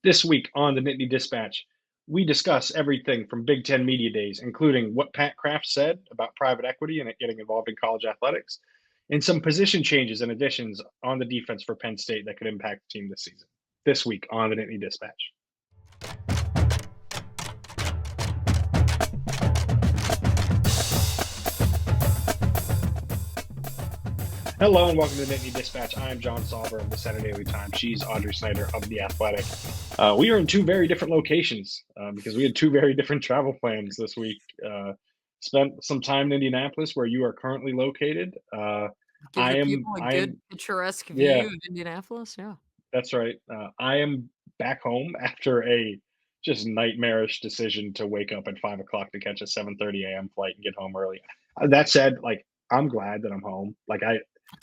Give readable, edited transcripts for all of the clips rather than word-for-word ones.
This week on the Nittany Dispatch, we discuss everything from Big Ten Media Days, including what Pat Kraft said about private equity and it getting involved in college athletics, and some position changes and additions on the defense for Penn State that could impact the team this season. This week on the Nittany Dispatch. Hello and welcome to the Nittany Dispatch. I am John Salver of the Saturday Daily Times. She's Audrey Snyder of The Athletic. We are in two very different locations because we had two very different travel plans this week. Spent some time in Indianapolis, where you are currently located. Give the people a I good am, picturesque yeah, view of Indianapolis, yeah. that's right. I am back home after a just nightmarish decision to wake up at 5 o'clock to catch a 7:30 a.m. flight and get home early. That said, like I'm glad that I'm home.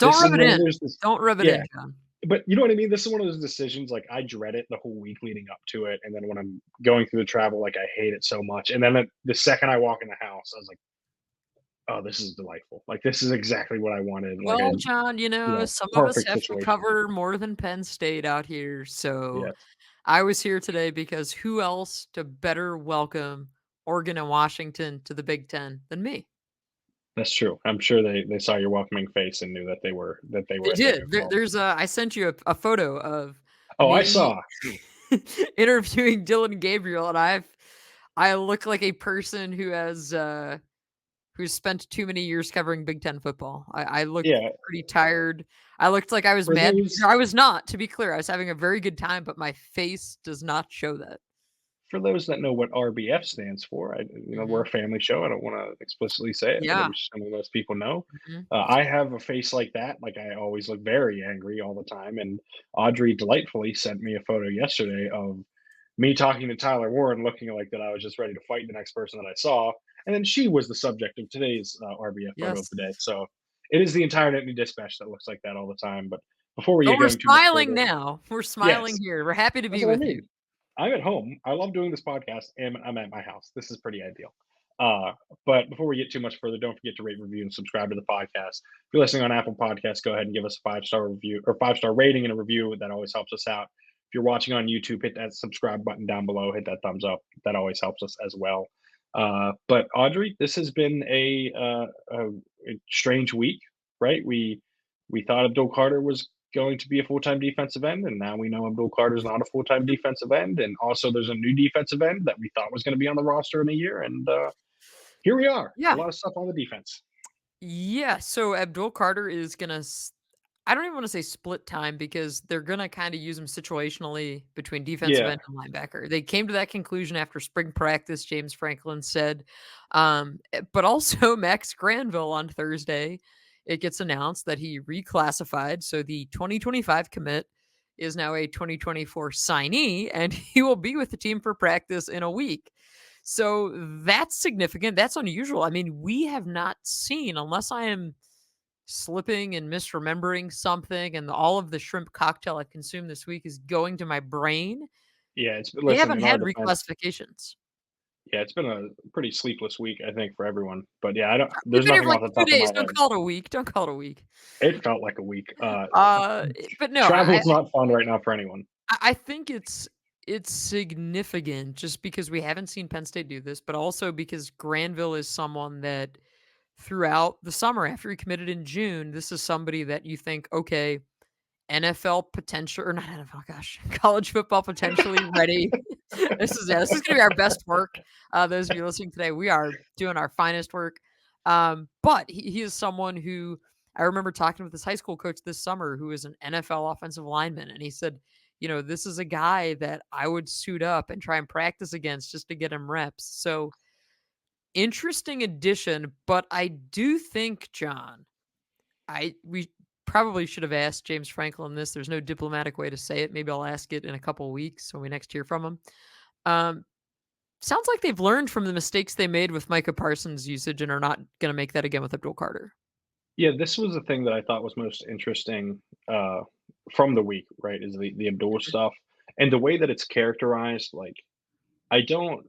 Don't This is rub it one of in. those, Don't rub it yeah. in, John. But you know what I mean? This is one of those decisions, like, I dread it the whole week leading up to it, and then when I'm going through the travel, like, I hate it so much, and then the second I walk in the house, I was like, "Oh, this is delightful." Like, this is exactly what I wanted, like, Well, John, some of us perfect have to situation. cover more than Penn State out here, so Yes, I was here today because who else to better welcome Oregon and Washington to the Big Ten than me? that's true. I'm sure they saw your welcoming face and knew that they They were there did. as There well. there's a I sent you a photo of Oh, I me saw. interviewing Dylan Gabriel, and I look like a person who's spent too many years covering Big Ten football. I look Yeah, pretty tired. I looked like I was for mad. those I was not, to be clear. I was having a very good time, but my face does not show that. for those that know what RBF stands for, we're Mhm. a family show. I don't want to explicitly say it, but I'm Yeah. assuming most people know. Mhm. I have a face like that. Like I always look very angry all the time. And Audrey delightfully sent me a photo yesterday of me talking to Tyler Warren, looking like that I was just ready to fight the next person that I saw. And then she was the subject of today's RBF photo of Yes. the day. So it is the entire Nittany Dispatch that looks like that all the time. But before we But get we're going too much smiling further, now. We're smiling yes, here. We're happy to that's be what I with you. mean. I'm at home. I love doing this podcast, and I'm at my house. This is pretty ideal. But before we get too much further, don't forget to rate, review, and subscribe to the podcast. If you're listening on Apple Podcasts, go ahead and give us a 5-star review or 5-star rating and a review. That always helps us out. If you're watching on YouTube, hit that subscribe button down below. Hit that thumbs up. That always helps us as well. But Audrey, this has been a strange week, right? We thought Abdul Carter was going to be a full-time defensive end, and now we know Abdul Carter is not a full-time defensive end. And also, there's a new defensive end that we thought was going to be on the roster in a year, and here we are. A Yeah. lot of stuff on the defense. Yeah, so Abdul Carter is gonna I don't even wanna say split time because they're gonna kinda use him situationally between defensive Yeah, end and linebacker. They came to that conclusion after spring practice, James Franklin said. But also Max Granville on Thursday, it gets announced that he reclassified, so the 2025 commit is now a 2024 signee, and he will be with the team for practice in a week. So that's significant. That's unusual. I mean, we have not seen, unless I am slipping and misremembering something, and all of the shrimp cocktail I've consumed this week is going to my brain. yeah. It's They listen haven't in our had defense. reclassifications. Yeah, it's been a pretty sleepless week, I think, for everyone. But yeah, I don't. We've There's been here for nothing like off the 2 top of my days. Don't head. call it a week. Don't call it a week. It felt like a week. Uh, but no, Travel's not fun right now for anyone. I think it's significant just because we haven't seen Penn State do this, but also because Granville is someone that throughout the summer after he committed in June, this is somebody that you think, okay, NFL potential or not NFL, gosh, college football potentially ready. This is gonna be our best work. Those of you listening today, we are doing our finest work. But he is someone who I remember talking with this high school coach this summer who is an NFL offensive lineman, and he said, this is a guy that I would suit up and try and practice against just to get him reps. So interesting addition, but I do think, John, we probably should have asked James Franklin this. There's no diplomatic way to say it. Maybe I'll ask it in a couple weeks when we next hear from him. Um, Sounds like they've learned from the mistakes they made with Micah Parsons' usage and are not going to make that again with Abdul Carter. Yeah, this was the thing that I thought was most interesting from the week, right? Is the Abdul Mhm. stuff and the way that it's characterized. Like, I don't.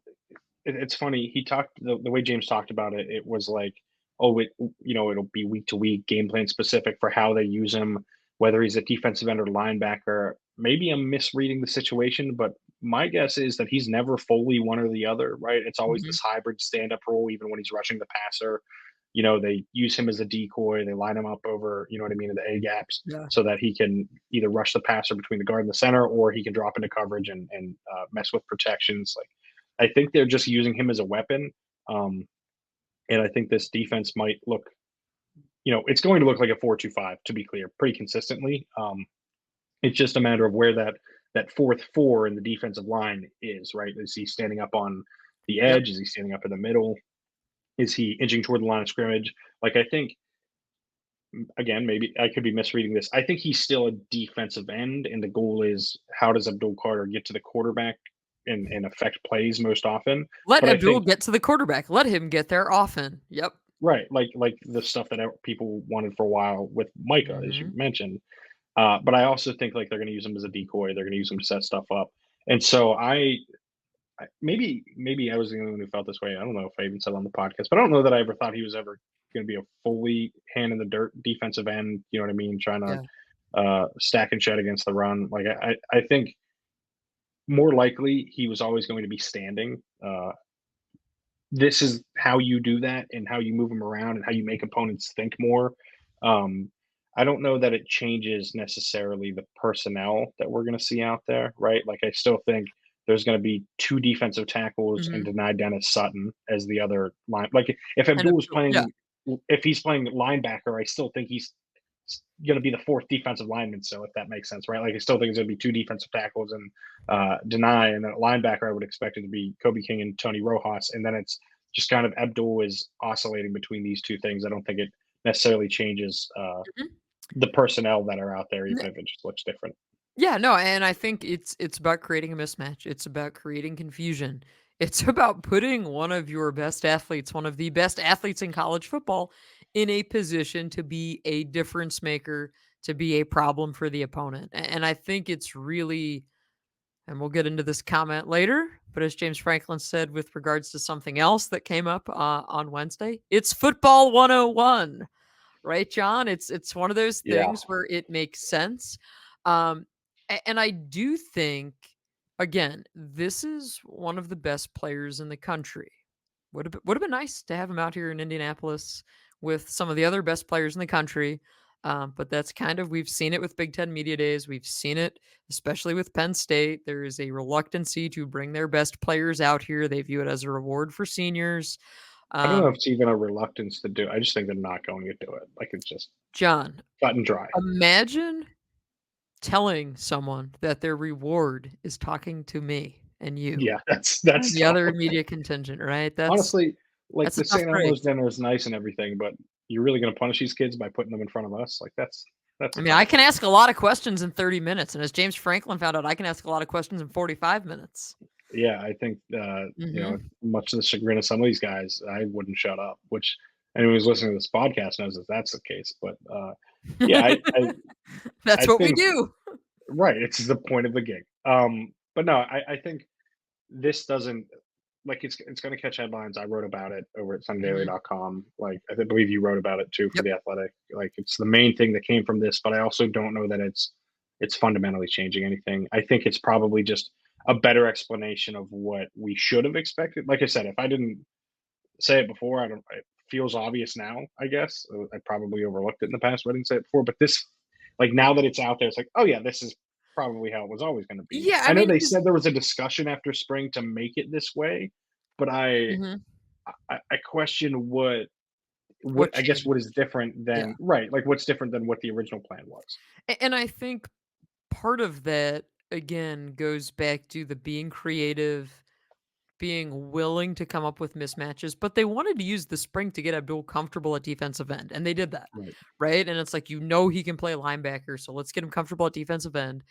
It's funny. He talked the way James talked about it. It was like, oh, it'll be week to week game plan specific for how they use him, whether he's a defensive end or linebacker. maybe I'm misreading the situation, but my guess is that he's never fully one or the other, right? It's always Mhm. this hybrid stand-up role, even when he's rushing the passer. They use him as a decoy. They line him up over, you know what I mean, in the A gaps, Yeah. so that he can either rush the passer between the guard and the center, or he can drop into coverage and mess with protections. Like, I think they're just using him as a weapon, um, and I think this defense might look, it's going to look like a 4-2-5, to be clear, pretty consistently. It's just a matter of where that fourth four in the defensive line is, right? Is he standing up on the Yep. edge? Is he standing up in the middle? Is he inching toward the line of scrimmage? Like, I think, again, maybe I could be misreading this. I think he's still a defensive end, and the goal is how does Abdul Carter get to the quarterback and affect plays most often. Let But I Abdul think, get to the quarterback. Let him get there often. Yep. right, like the stuff that people wanted for a while with Micah, as you Mhm. mentioned. But I also think like they're going to use him as a decoy. They're going to use him to set stuff up. And so maybe I was the only one who felt this way. I don't know if I even said on the podcast, but I don't know that I ever thought he was ever going to be a fully hand in the dirt defensive end. You know what I mean? Trying Yeah. to stack and shed against the run. Like, I think more likely he was always going to be standing. This is how you do that and how you move them around and how you make opponents think more. Um, I don't know that it changes necessarily the personnel that we're going to see out there, right? Like, I still think there's going to be two defensive tackles and Mhm. deny Dennis Sutton as the other line. Like, if And Abdul was Abdul yeah. playing, if he's playing linebacker, I still think he's going to be the fourth defensive lineman. So if that makes sense, right? Like, I still think it's going to be two defensive tackles and deny, and then a linebacker. I would expect it to be Kobe King and Tony Rojas, and then it's just kind of Abdul is oscillating between these two things. I don't think it necessarily changes Mhm. the personnel that are out there, even if it just looks different. Yeah, no, and I think it's about creating a mismatch. It's about creating confusion. It's about putting one of your best athletes, one of the best athletes in college football, in a position to be a difference maker, to be a problem for the opponent. And I think it's really, and we'll get into this comment later, but as James Franklin said with regards to something else that came up on Wednesday, it's football 101, right, John? It's one of those Yeah, things where it makes sense. And I do think, again, this is one of the best players in the country. Would have been nice to have him out here in Indianapolis with some of the other best players in the country. But that's kind of, we've seen it with Big Ten Media Days. We've seen it, especially with Penn State. There is a reluctancy to bring their best players out here. They view it as a reward for seniors. I don't know if Um, it's even a reluctance to do. I just think they're not going to do it. Like, it's just John, cut and dry. imagine telling someone that their reward is talking to me and you Yeah, that's and that's the tough. other media contingent, right? Honestly, like, That's a the tough St. break. Elmo's dinner is nice and everything, but you're really going to punish these kids by putting them in front of us? Like, that's I mean, tough. I can ask a lot of questions in 30 minutes, and as James Franklin found out, I can ask a lot of questions in 45 minutes. Yeah, I think, Mhm. much to the chagrin of some of these guys, I wouldn't shut up, which anyone who's listening to this podcast knows that that's the case. But yeah, I That's what we think, do. right, it's the point of the gig. But no, I think this doesn't, like, it's going to catch headlines. I wrote about it over at Mhm. sundaily.com. Like, believe you wrote about it too for Yep. the Athletic. Like, it's the main thing that came from this, but I also don't know that it's fundamentally changing anything. I think it's probably just a better explanation of what we should have expected. Like I said, if I didn't say it before, I don't. It feels obvious now. I guess I probably overlooked it in the past, but I didn't say it before. But this, like, now that it's out there, it's like, oh yeah, this is probably how it was always going to be. Yeah, I I know mean, they 'cause said there was a discussion after spring to make it this way, but Mhm. I question what What I guess changed? what is different Yeah. than, right, like, what's different than what the original plan was. And I think part of that, again, goes back to the being creative, being willing to come up with mismatches, but they wanted to use the spring to get Abdul comfortable at defensive end, and they did that, Right. right? And it's like, he can play linebacker, so let's get him comfortable at defensive end.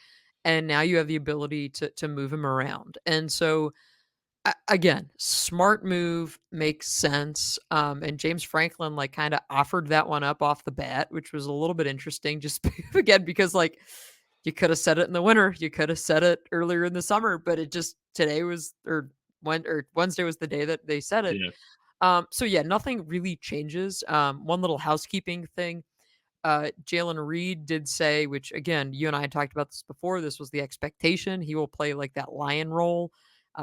And now you have the ability to move him around. And so again, smart move, makes sense. And James Franklin like kind of offered that one up off the bat, which was a little bit interesting. Just again because like you could have said it in the winter, you could have said it earlier in the summer, but it just today was or Wednesday was the day that they said it. Yeah. So yeah, nothing really changes. One little housekeeping thing. Jaylen Reed did say, which again, you and I had talked about this before, this was the expectation. He will play like that lion role.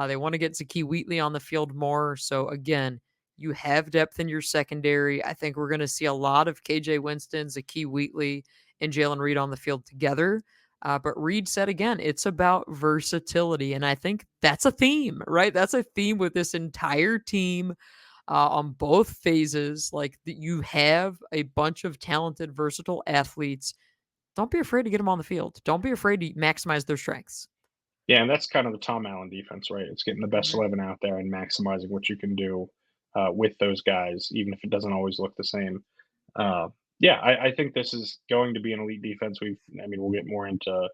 They want to get Zakee Wheatley on the field more. So again, you have depth in your secondary. I think we're going to see a lot of KJ Winston, Zakee Wheatley, and Jaylen Reed on the field together. But Reed said again, it's about versatility. And I think that's a theme, right? That's a theme with this entire team on both phases. Like you have a bunch of talented, versatile athletes. Don't be afraid to get them on the field. Don't be afraid to maximize their strengths. Yeah, and that's kind of the Tom Allen defense, right? It's getting the best Mhm. 11 out there and maximizing what you can do with those guys, even if it doesn't always look the same. Uh, yeah, I think this is going to be an elite defense. I mean, we'll get more into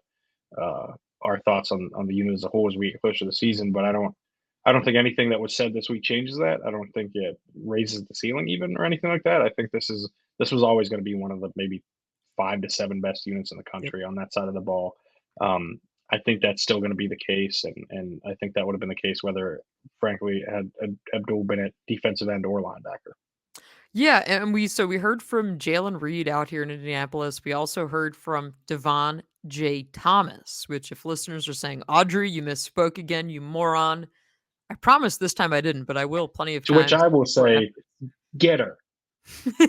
uh, our thoughts on the unit as a whole as we get closer to the season, but I don't think anything that was said this week changes that. I don't think it raises the ceiling even or anything like that. I think this was always going to be one of the maybe 5 to 7 best units in the Yep. country on that side of the ball. Um, I think that's still going to be the case, and I think that would have been the case whether, frankly, had Abdul been at defensive end or linebacker. Yeah, and we heard from Jaylen Reed out here in Indianapolis. We also heard from Dvon J-Thomas, which if listeners are saying, Audrey, you misspoke again, you moron. I promise this time I didn't, but I will plenty of To which times I will before say, get her.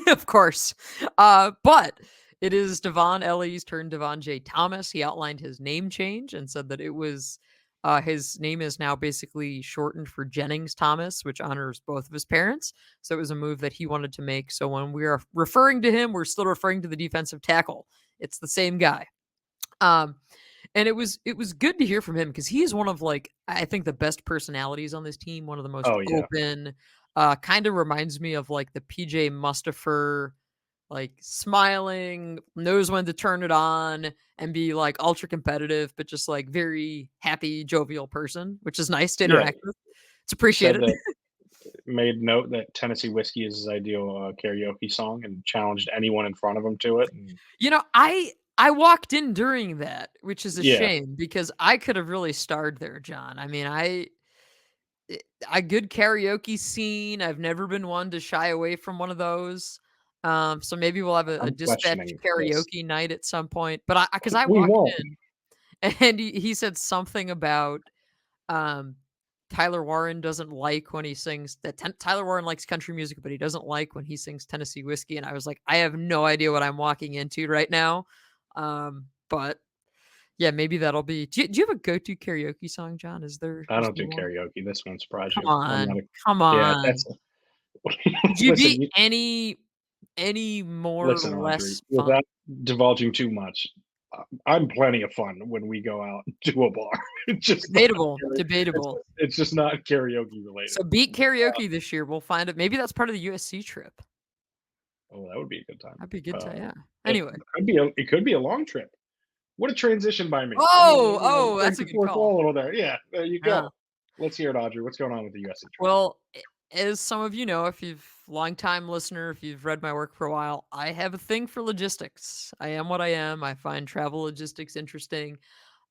of course. But it is Devon Ellie's turn, Dvon J-Thomas. He outlined his name change and said that it was his name is now basically shortened for Jennings Thomas, which honors both of his parents. So it was a move that he wanted to make. So when we are referring to him, we're still referring to the defensive tackle. It's the same guy. Um, and it was good to hear from him because he is one of like I think the best personalities on this team, one of the most Oh yeah, open. Kind of reminds me of like the PJ Mustafer, like smiling, knows when to turn it on and be like ultra competitive, but just like very happy, jovial person, which is nice to yeah. interact with. It's Said appreciated. that made note that Tennessee Whiskey is his ideal karaoke song and challenged anyone in front of him to it. And I walked in during that, which is a yeah, shame because I could have really starred there, John. I mean, a good karaoke scene. I've never been one to shy away from one of those. So maybe we'll have a I'm dispatch questioning this. karaoke night at some point. But because I We walked won't. in and he said something about um, Tyler Warren doesn't like when he sings that Tyler Warren likes country music, but he doesn't like when he sings Tennessee Whiskey. And I was like, I have no idea what I'm walking into right now. But yeah, maybe that'll be. Do you have a go-to karaoke song, John? I Is don't there do one? karaoke. This won't surprise Come you. I'm not on, a. come Yeah, on. that's. Could you listen, be any more or listen, Audrey. less fun? Without divulging too much, I'm plenty of fun when we go out to a bar. It's just not. Debatable, debatable. It's just not karaoke related. So beat karaoke this year. We'll find it. Maybe that's part of the USC trip. Oh, that would be a good time. That'd be a good time. Yeah. It Anyway. could be a long trip. What a transition by me. I mean, Oh, break that's the a good fourth call. wall a little there. Yeah, there you Yeah. go. Let's hear it, Audrey. What's going on with the USC trip? Well, as some of you know, if you've long-time listener, if you've read my work for a while, I have a thing for logistics. I am what I am. I find travel logistics interesting.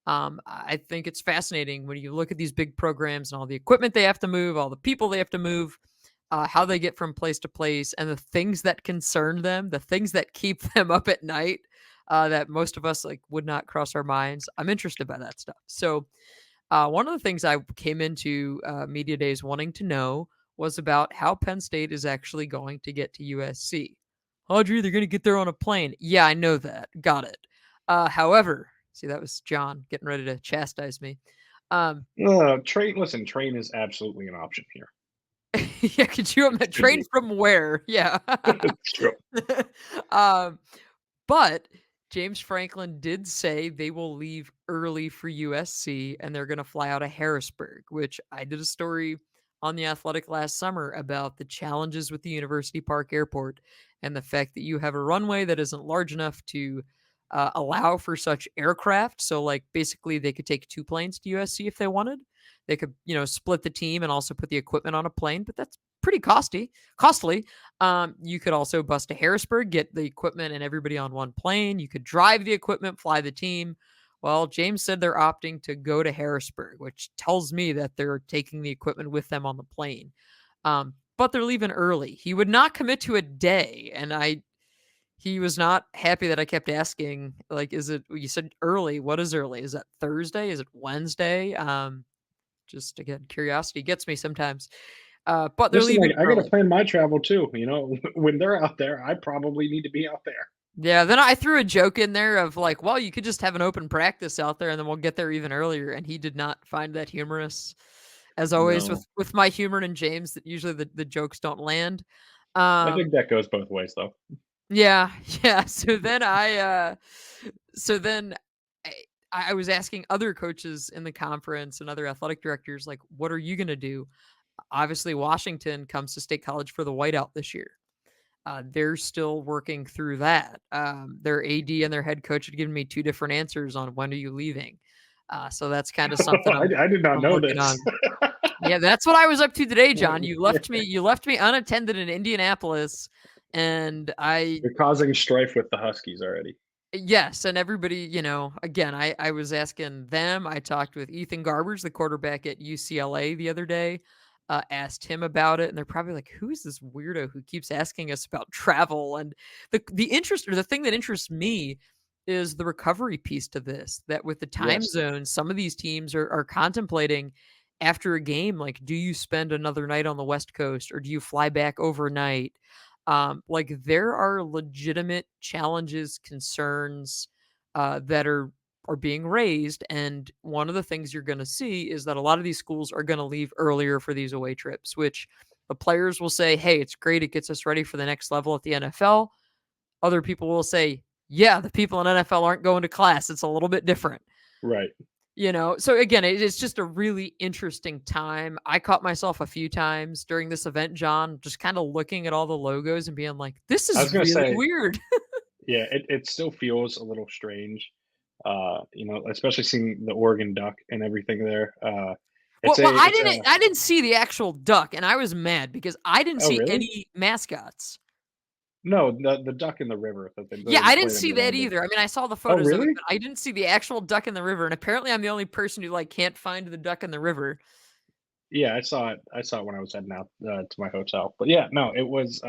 I think it's fascinating when you look at these big programs and all the equipment they have to move, all the people they have to move, how they get from place to place, and the things that concern them, the things that keep them up at night, that most of us like would not cross our minds. I'm interested by that stuff. So, one of the things I came into media days wanting to know was about how Penn State is actually going to get to USC. Audrey, they're going to get there on a plane. Yeah, I know that. Got it. However, see, that was John getting ready to chastise me. Um, Train. Listen, train is absolutely an option here. yeah, could you It imagine should train be. from where? Yeah. It's true. um, but James Franklin did say they will leave early for USC and they're going to fly out of Harrisburg, which I did a story on The Athletic last summer about the challenges with the University Park Airport and the fact that you have a runway that isn't large enough to allow for such aircraft. So, like, basically, they could take 2 planes to USC if they wanted. They could, split the team and also put the equipment on a plane, but that's pretty costly. You could also bus to Harrisburg, get the equipment and everybody on one plane. You could drive the equipment, fly the team. Well, James said they're opting to go to Harrisburg, which tells me that they're taking the equipment with them on the plane. But they're leaving early. He would not commit to a day, and He was not happy that I kept asking, like, is it, you said early. What is early? Is that Thursday? Is it Wednesday? Just again, curiosity gets me sometimes. But they're Listen, like leaving I got to early. plan my travel too. When they're out there, I probably need to be out there. Yeah, then I threw a joke in there of like, well, you could just have an open practice out there and then we'll get there even earlier. And he did not find that humorous. As always No, with my humor and James, that usually the jokes don't land. I think Um that goes both ways though. yeah, yeah. So then I, I was asking other coaches in the conference and other athletic directors, like, what are you gonna do? Obviously, Washington comes to State College for the whiteout this year. They're still working through that. Their AD and their head coach had given me two different answers on when are you leaving. So that's kind of something I did not I'm know working this. on. Yeah, that's what I was up to today, John. You left me unattended in Indianapolis, and I You're causing strife with the Huskies already. yes, and everybody, again, I was asking them. I talked with Ethan Garbers, the quarterback at UCLA, the other day. Asked him about it, and they're probably like, "Who is this weirdo who keeps asking us about travel?" And the interest, or the thing that interests me, is the recovery piece to this. That with the time Yes, zones, some of these teams are contemplating after a game, like, do you spend another night on the West Coast or do you fly back overnight? Like there are legitimate challenges, concerns that are being raised, and one of the things you're going to see is that a lot of these schools are going to leave earlier for these away trips, which the players will say, "Hey, it's great; it gets us ready for the next level at the NFL." Other people will say, "Yeah, the people in NFL aren't going to class; it's a little bit different." right. So again, it's just a really interesting time. I caught myself a few times during this event, John, just kind of looking at all the logos and being like, this I is was gonna really say, weird. yeah, it still feels a little strange. Especially seeing the Oregon Duck and everything there. well, It's a well, I it's didn't a I didn't see the actual duck, and I was mad because I didn't oh see really? any mascots. No, the duck in the river that Yeah, they I didn't played in see the that Olympics. either. I mean, I saw the Oh photos of it, really? but I didn't see the actual duck in the river, and apparently I'm the only person who like can't find the duck in the river. Yeah, I saw it. I saw it when I was heading out to my hotel. But yeah, no, it was.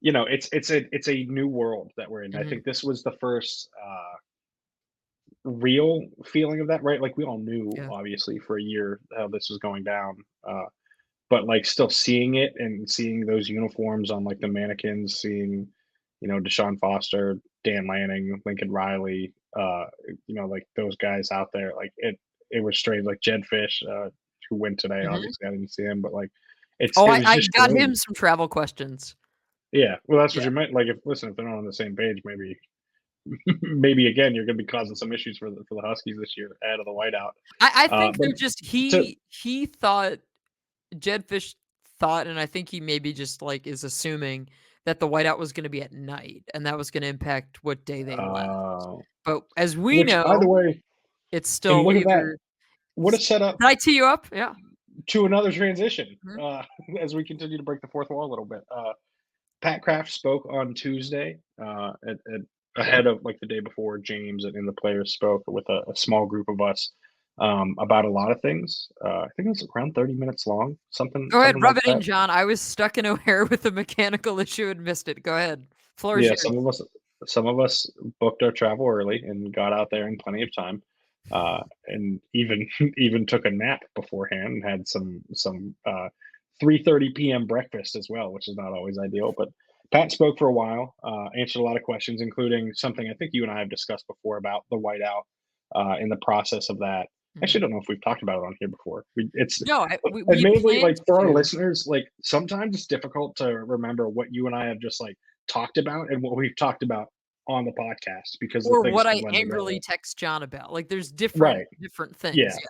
It's a new world that we're in. I Mhm. think this was the first real feeling of that, right? Like we all knew, Yeah. obviously, for a year how this was going down. But like still seeing it and seeing those uniforms on like the mannequins, seeing, Deshaun Foster, Dan Lanning, Lincoln Riley, like those guys out there, like it was strange. Like Jed Fish, who went today, Mhm. obviously I didn't see him, but like it's Oh, it I was I just got strange. him some travel questions. Yeah, well, that's what Yeah. you meant. Like, if they're not on the same page, maybe maybe again you're going to be causing some issues for the Huskies this year out of the whiteout. I think But they're just to he thought Jed Fish thought, and I think he maybe just like is assuming that the whiteout was going to be at night, and that was going to impact what day they left. uh, But as we which either know, way, it's and still look at that, either. what a setup Did I tee you up? Yeah. to another transition. Mhm. As we continue to break the fourth wall a little bit. Pat Kraft spoke on Tuesday, ahead of like the day before James and the players spoke with a small group of us about a lot of things. I think it was around 30 minutes long, something Go ahead, something rub like it in, that. John. I was stuck in O'Hare with a mechanical issue and missed it. Go ahead. Floor is Yeah, yours. some of us booked our travel early and got out there in plenty of time, and even even took a nap beforehand and had some 3:30 p.m. breakfast as well, which is not always ideal. But Pat spoke for a while, answered a lot of questions, including something I think you and I have discussed before about the whiteout, in the process of that. Actually, I Mhm. don't know if we've talked about it on here before. It's No, we had admittedly, planned like for our to. listeners, like sometimes it's difficult to remember what you and I have just like talked about and what we've talked about on the podcast because the Or things what can I blend together. angrily text John about. Like, there's different Right. different Yeah. things.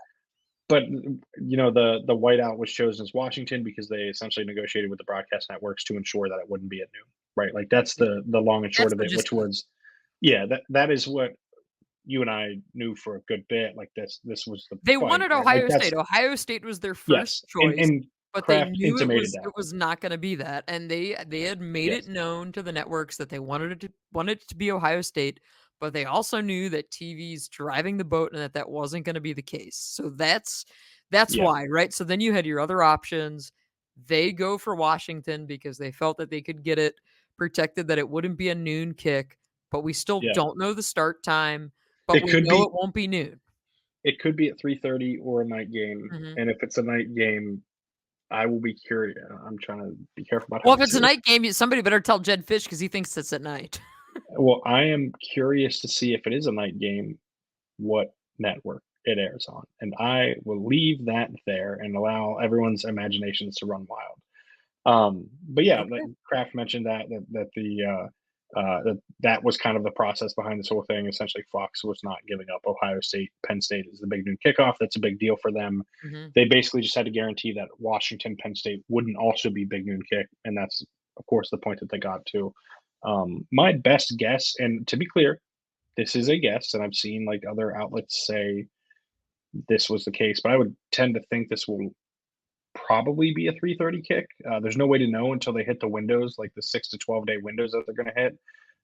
But the whiteout was chosen as Washington because they essentially negotiated with the broadcast networks to ensure that it wouldn't be at noon. Right. Like that's Yeah. the long and short That's of the it, gist which of it. was yeah, that is what you and I knew for a good bit. Like this was the They fight, wanted right? Like Ohio that's State. Ohio State was their first yes. choice, And but they Kraft knew it intimated was that. it was not gonna be that, and they had made it Yes. known to the networks that they wanted it to be Ohio State, but they also knew that TV's driving the boat and that that wasn't gonna be the case. So that's Yeah. why, right? So then you had your other options. They go for Washington because they felt that they could get it protected that it wouldn't be a noon kick, but we still Yeah. don't know the start time, but It we could know be it won't be noon. it could be at 3:30 or a night game, Mhm. and if it's a night game, I will be curious. I'm trying to be careful about how Well, I if it's say a this. night game, somebody better tell Jed Fish because he thinks it's at night. Well, I am curious to see if it is a night game, what network it airs on, and I will leave that there and allow everyone's imaginations to run wild. But yeah, like Okay. Kraft mentioned that was kind of the process behind this whole thing. Essentially, Fox was not giving up Ohio State. Penn State is the big noon kickoff. That's a big deal for them. Mhm. They basically just had to guarantee that Washington Penn State wouldn't also be big noon kick, and that's of course the point that they got to. My best guess, and to be clear, this is a guess, and I've seen like other outlets say this was the case, but I would tend to think this will probably be a 3:30 kick. There's no way to know until they hit the windows, like the 6 to 12 day windows that they're going to hit.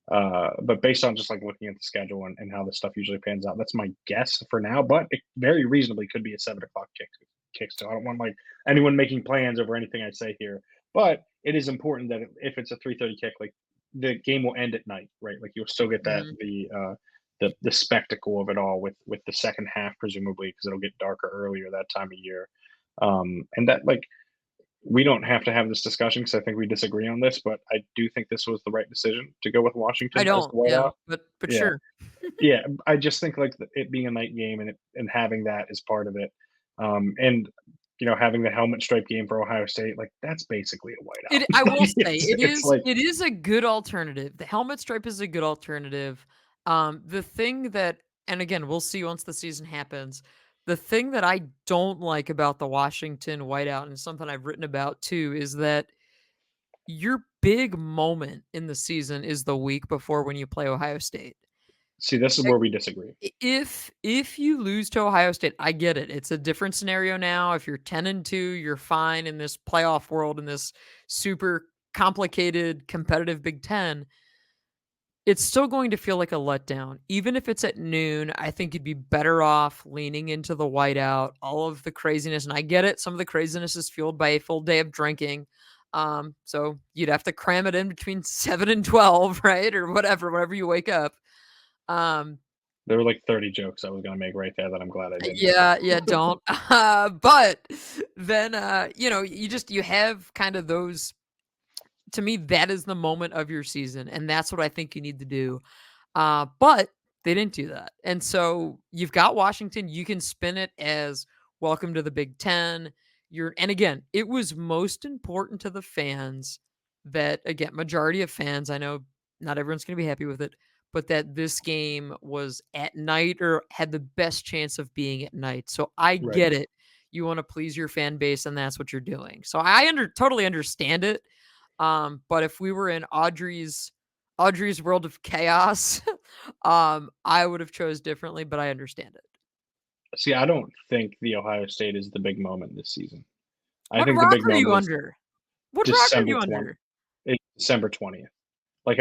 But based on just like looking at the schedule and how this stuff usually pans out, that's my guess for now. But it very reasonably could be a 7 o'clock kick. So I don't want like anyone making plans over anything I say here. But it is important that if it's a 3:30 kick, like the game will end at night, right? Like you'll still get that Mhm. the spectacle of it all with the second half presumably because it'll get darker earlier that time of year. And that like we don't have to have this discussion because I think we disagree on this, but I do think this was the right decision to go with I Washington as don't, the yeah, whiteout. but Yeah, sure. yeah. I just think like it being a night game and having that is part of it, and having the helmet stripe game for Ohio State, like that's basically a I whiteout. will Like, say it's like it is a good alternative. The helmet stripe is a good alternative. The thing that and again, we'll see once the season happens. The thing that I don't like about the Washington whiteout and something I've written about too is that your big moment in the season is the week before when you play Ohio State. see, this is where we disagree. If you lose to Ohio State, I get it. It's a different scenario now. If you're 10-2, you're fine in this playoff world in this super complicated competitive Big 10. It's still going to feel like a letdown. Even if it's at noon, I think you'd be better off leaning into the whiteout, all of the craziness. And I get it. Some of the craziness is fueled by a full day of drinking. So you'd have to cram it in between 7 and 12, right? Or whatever you wake up. Um, There were like 30 jokes I was gonna make right there that I'm glad I didn't. yeah, don't. But then, you have kind of those to me, that is the moment of your season, and that's what I think you need to do. But they didn't do that. And so you've got Washington, you can spin it as welcome to the Big 10. And again, it was most important to the fans that again, majority of fans, I know not everyone's going to be happy with it, but that this game was at night or had the best chance of being at night. So I Right. get it. You want to please your fan base and that's what you're doing. So totally understand it. But if we were in Audrey's world of chaos, I would have chose differently, but I understand it. See, I don't think the Ohio State is the big moment this season. I What think the rock big are you moment is under? What rock are December you 20th. under? It's December 20th. Like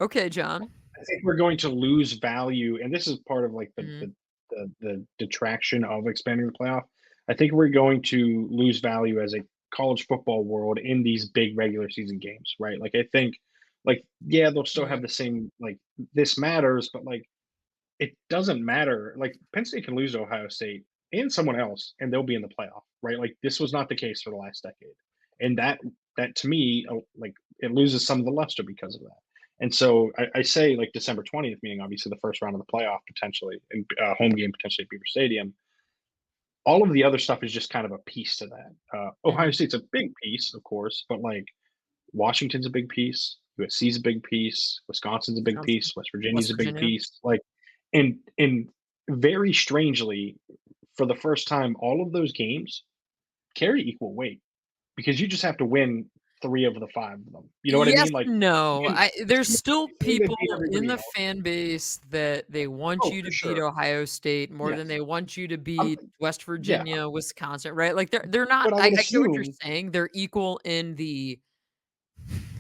Okay, John. I think we're going to lose value, and this is part of like the Mhm. the the detraction of expanding the playoff. I think we're going to lose value as a college football world in these big regular season games, right? Like I think like yeah, they'll still have Mhm. the same like this matters, but like it doesn't matter. Like Penn State can lose to Ohio State and someone else, and they'll be in the playoff, right? Like this was not the case for the last decade, and that to me, like it loses some of the luster because of that. And so I say like December 20th, meaning obviously the first round of the playoff potentially, and home game potentially at Beaver Stadium. All of the other stuff is just kind of a piece to that. Ohio Mhm. State's a big piece, of course, but like Washington's a big piece, USC's a big piece, Wisconsin's a big Wisconsin, piece, West Virginia's West a big Virginia. piece. Like, and very strangely, for the first time, all of those games carry equal weight because you just have to win 3 of the 5 of them. You know what I Yes mean? Like, and you no. can There's still easily people beat in everybody the else. fan base that they want Oh, you for to beat sure. Ohio State more than Yes. they want you to I'm, beat West yeah, Virginia, Wisconsin, right? Like they're not but I I would get what you're assume. saying. They're equal in the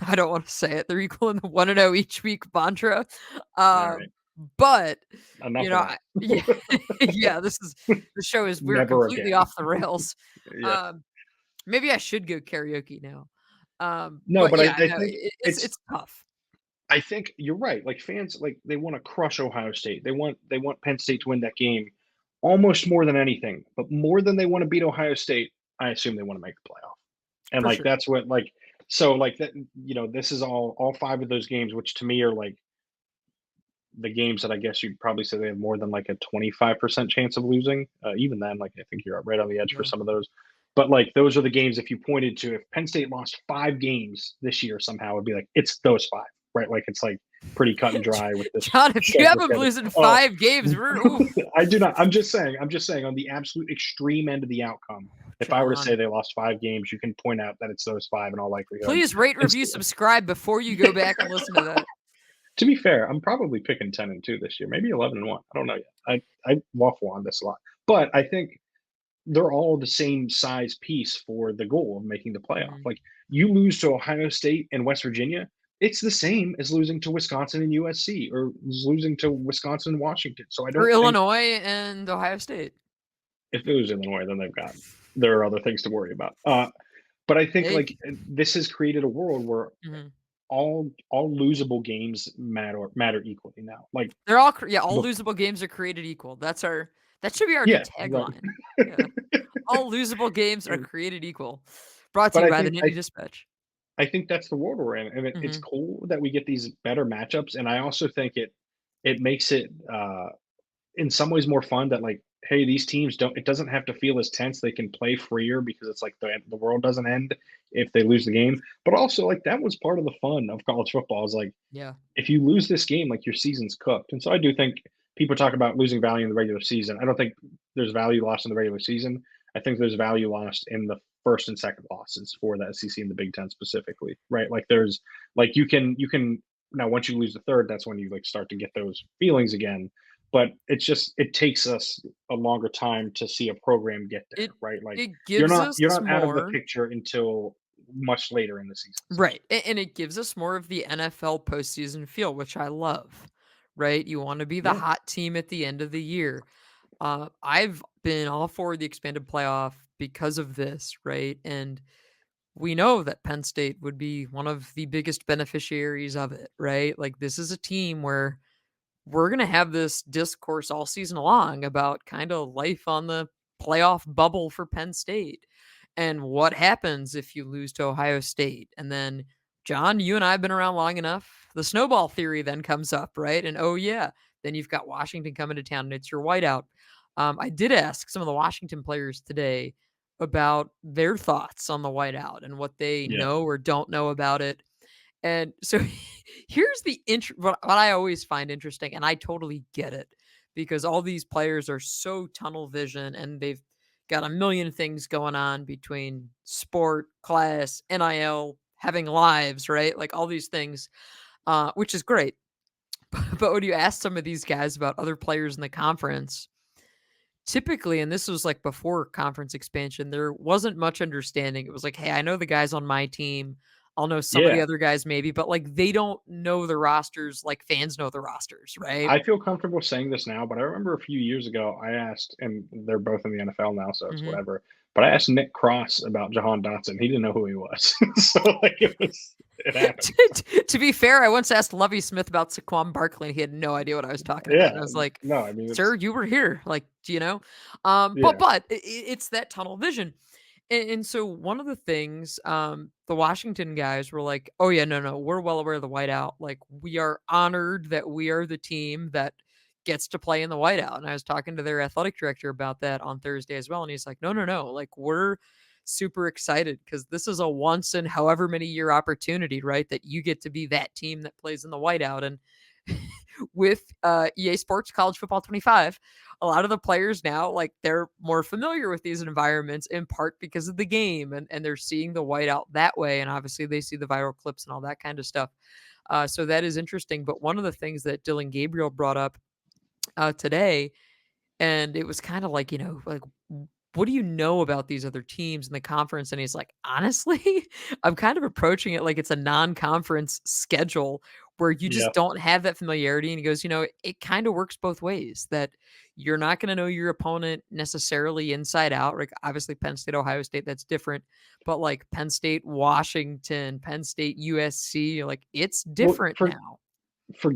I don't want to say it. They're equal in the 1-0 each week mantra. All right, But enough of yeah, that. yeah, the show we're Never completely again. off the rails. Yeah. Um, Maybe I should go karaoke now. No, But but yeah, I no, think it's it's tough. I think you're right. Like fans, like they want to crush Ohio State. They want Penn State to win that game almost more than anything. But more than they want to beat Ohio State, I assume they want to make the playoff. And For like sure. that's what like so like that this is all five of those games, which to me are like the games that I guess you'd probably say they have more than like a 25% chance of losing. Even then, like I think you're right on the edge for Yeah. some of those. But like those are the games if you pointed to if Penn State lost 5 games this year somehow, it'd be like it's those five, right? Like it's like pretty cut and dry with this John, if you strength have of them schedule. losing Oh, 5 games, we're oof. I do not. I'm just saying on the absolute extreme end of the outcome. If I were to say John. they lost 5 games, you can point out that it's those five in all likelihood. Please rate, And review, subscribe before you go back and listen to that. to be fair, I'm probably picking 10-2 this year, maybe 11-1. I don't know yet. I waffle on this a lot, but I think they're all the same size piece for the goal of making the playoff. Mhm. Like you lose to Ohio State and West Virginia, it's the same as losing to Wisconsin and USC or losing to Wisconsin and Washington. So I Or don't think Illinois and Ohio State. if it was Illinois, then there are other things to worry about. But I think Hey. like this has created a world where Mhm. all losable games matter equally now. Like, They're all all but losable games are created equal. That should be our new yeah, right. tagline. Yeah. All losable games are created equal. Brought to But you I by the think Nittany Dispatch. I think that's the world we're in, and it's Mhm. cool that we get these better matchups. And I also think it makes it in some ways more fun that like, hey, these teams don't. It doesn't have to feel as tense. They can play freer because it's like the world doesn't end if they lose the game. But also like that was part of the fun of college football. Is like Yeah. if you lose this game, like your season's cooked. And so I do think people talk about losing value in the regular season. I don't think there's value lost in the regular season. I think there's value lost in the first and second losses for the SEC and the Big Ten specifically, right? Like there's like you can now once you lose the third, that's when you like start to get those feelings again. But it's just it takes us a longer time to see a program get there, It right? Like it you're gives not us you're not out of the more. picture until much later in the season. Right. And it gives us more of the NFL postseason feel, which I love. Right? You want to be the Yeah, hot team at the end of the year. I've been all for the expanded playoff because of this, right? And we know that Penn State would be one of the biggest beneficiaries of it, right? Like this is a team where we're going to have this discourse all season long about kind of life on the playoff bubble for Penn State and what happens if you lose to Ohio State. And then, John, you and I have been around long enough. The snowball theory then comes up, right? And oh, yeah, then you've got Washington coming to town and it's your whiteout. I did ask some of the Washington players today about their thoughts on the whiteout and what they yeah, know or don't know about it. And so here's the what I always find interesting, and I totally get it because all these players are so tunnel vision and they've got a million things going on between sport, class, NIL, having lives, right? Like all these things, which is great. But when you ask some of these guys about other players in the conference, typically, and this was like before conference expansion, there wasn't much understanding. It was like, hey, I know the guys on my team. I'll know some of the yeah. other guys maybe, but like they don't know the rosters like fans know the rosters, right? I feel comfortable saying this now, but I remember a few years ago I asked, and they're both in the NFL now, so it's Mhm. whatever. But I asked Nick Cross about Jahan Dotson. He didn't know who he was, so like it happened. To be fair, I once asked Lovey Smith about Saquon Barkley, and he had no idea what I was talking about. Yeah, And I was like, no, I mean "Sir, it's you were here, like, do you know?" yeah, But it's that tunnel vision, and so one of the things, the Washington guys were like, "Oh yeah, no, no, we're well aware of the whiteout. Like, we are honored that we are the team that gets to play in the whiteout." And I was talking to their athletic director about that on Thursday as well, and he's like, "No, no, no, like we're." Super excited because this is a once in however many year opportunity, right? That you get to be that team that plays in the whiteout. And with EA Sports College Football 25, a lot of the players now, like they're more familiar with these environments in part because of the game and they're seeing the whiteout that way. And obviously they see the viral clips and all that kind of stuff. So that is interesting. But one of the things that Dylan Gabriel brought up today, and it was kind of like, like, what do you know about these other teams in the conference? And he's like, honestly, I'm kind of approaching it like it's a non conference schedule where you yeah, just don't have that familiarity. And he goes, it kind of works both ways that You're not going to know your opponent necessarily inside out. Like obviously Penn State, Ohio State, that's different. But like Penn State, Washington, Penn State, USC, like it's Well, different for now.